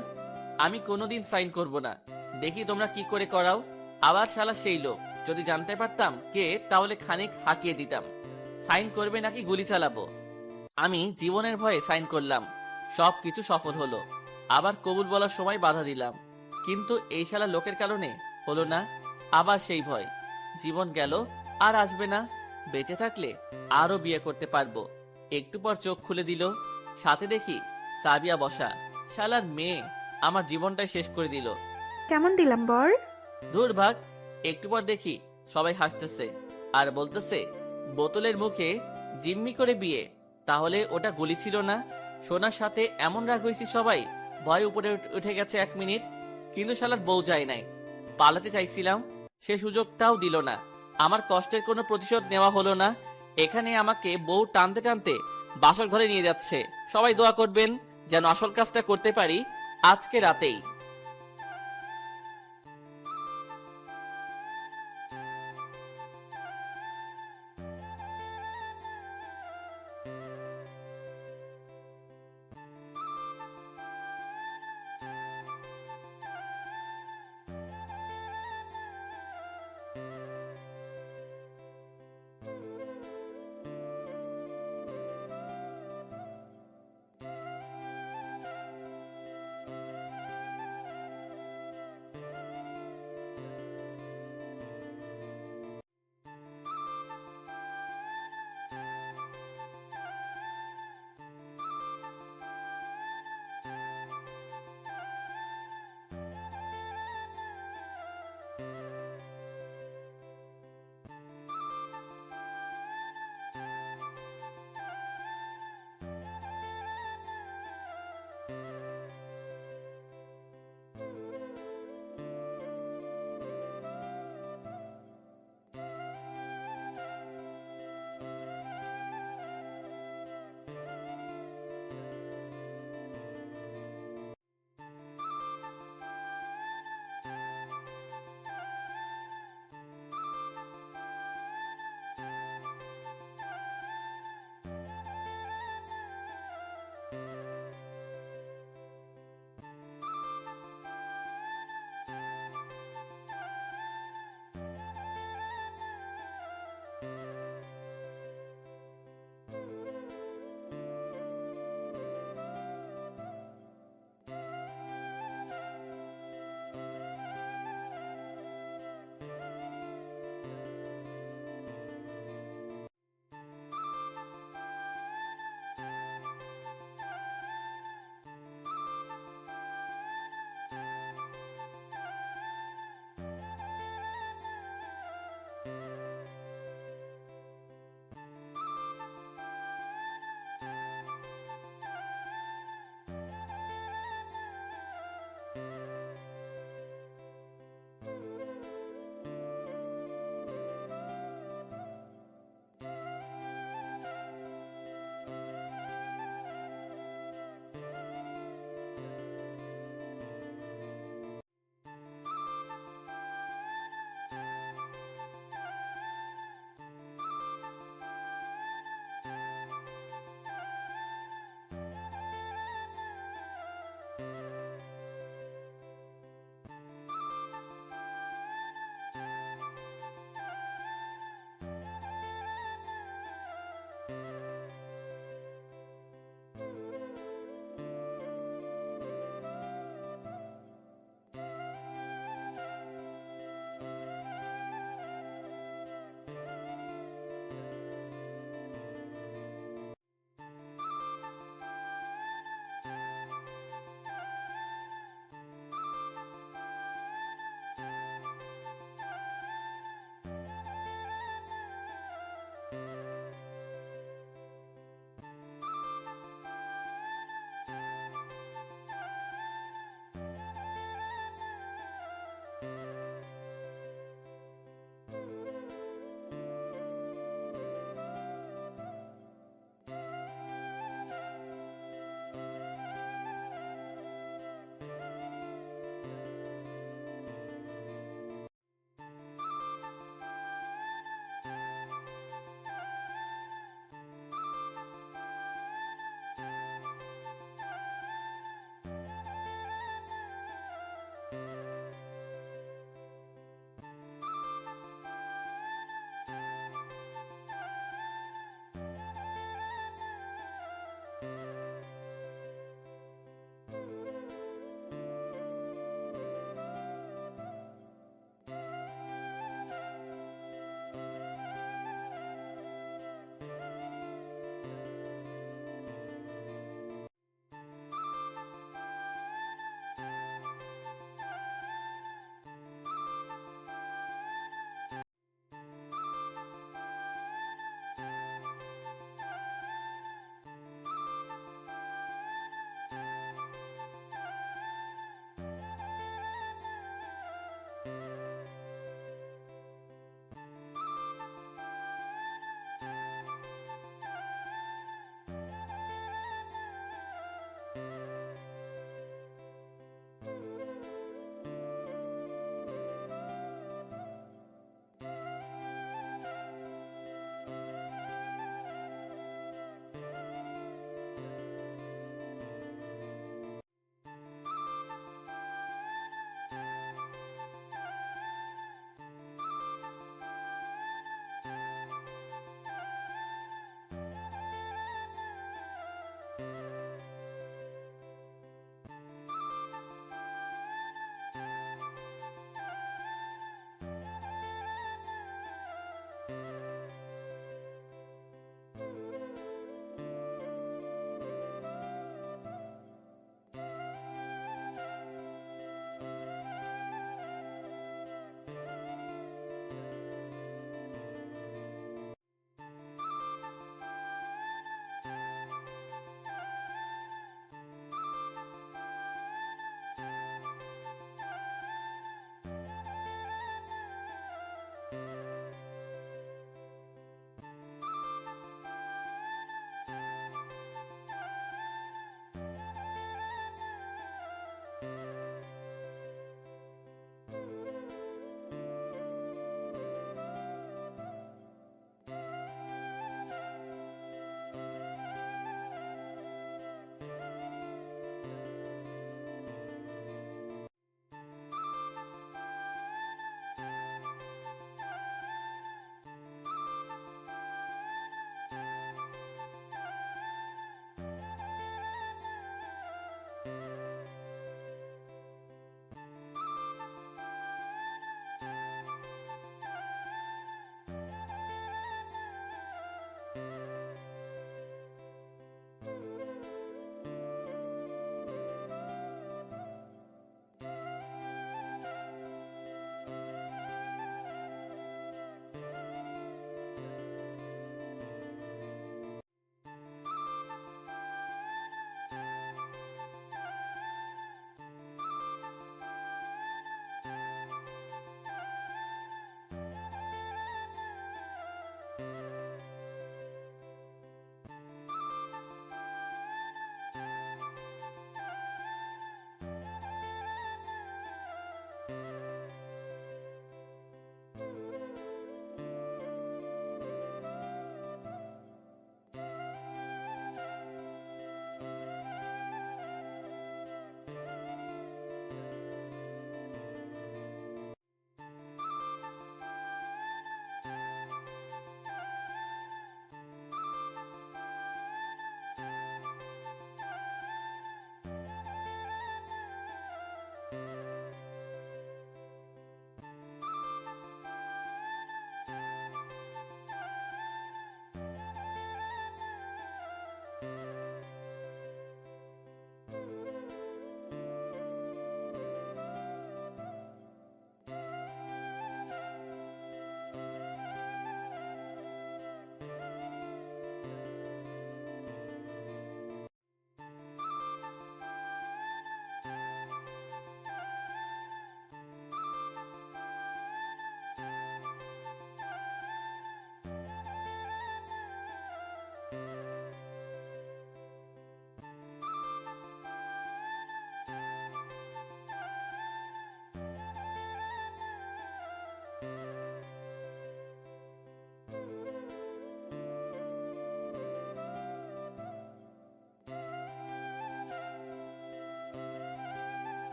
আমি কোনোদিন সাইন করব না। দেখি তোমরা কি করে করাও। আবার শালা সেই লোক। যদি জানতে পারতাম কে, তাহলে খানিক হাঁকিয়ে দিতাম। সাইন করবে নাকি গুলি চালাবো? আমি জীবনের ভয়ে সাইন করলাম, সব কিছু সফল হলো। আবার কবুল বলার সময় বাধা দিলাম, কিন্তু এই শালা লোকের কারণে হলো না। আবার সেই ভয়, জীবন গেল, আর আসবে না। বেঁচে থাকলে আরো বিয়ে করতে পারবো। একটু পর চোখ খুলে দিল, সাথে দেখি সাবিয়া বসা। শালার মেয়ে আমার জীবনটাই শেষ করে দিল। কেমন দিলাম বর? দূর ভাগ। একটু পর দেখি সবাই হাসতেছে আর বলতেছে, বোতলের মুখে জিম্মি করে বিয়ে, তাহলে ওটা গুলি ছিল না? সোনার সাথে এমন রাগ হয়েছি সবাই, ভয় উপরে উঠে গেছে 1 মিনিট। কিন্তু শালার বউ যায় নাই। পালাতে চাইছিলাম, সে সুযোগটাও দিল না। আমার কষ্টের কোনো প্রতিশোধ নেওয়া হলো না। এখানে আমাকে বউ টানতে টানতে বাসর ঘরে নিয়ে যাচ্ছে। সবাই দোয়া করবেন যেন আসল কাজটা করতে পারি আজকে রাতেই।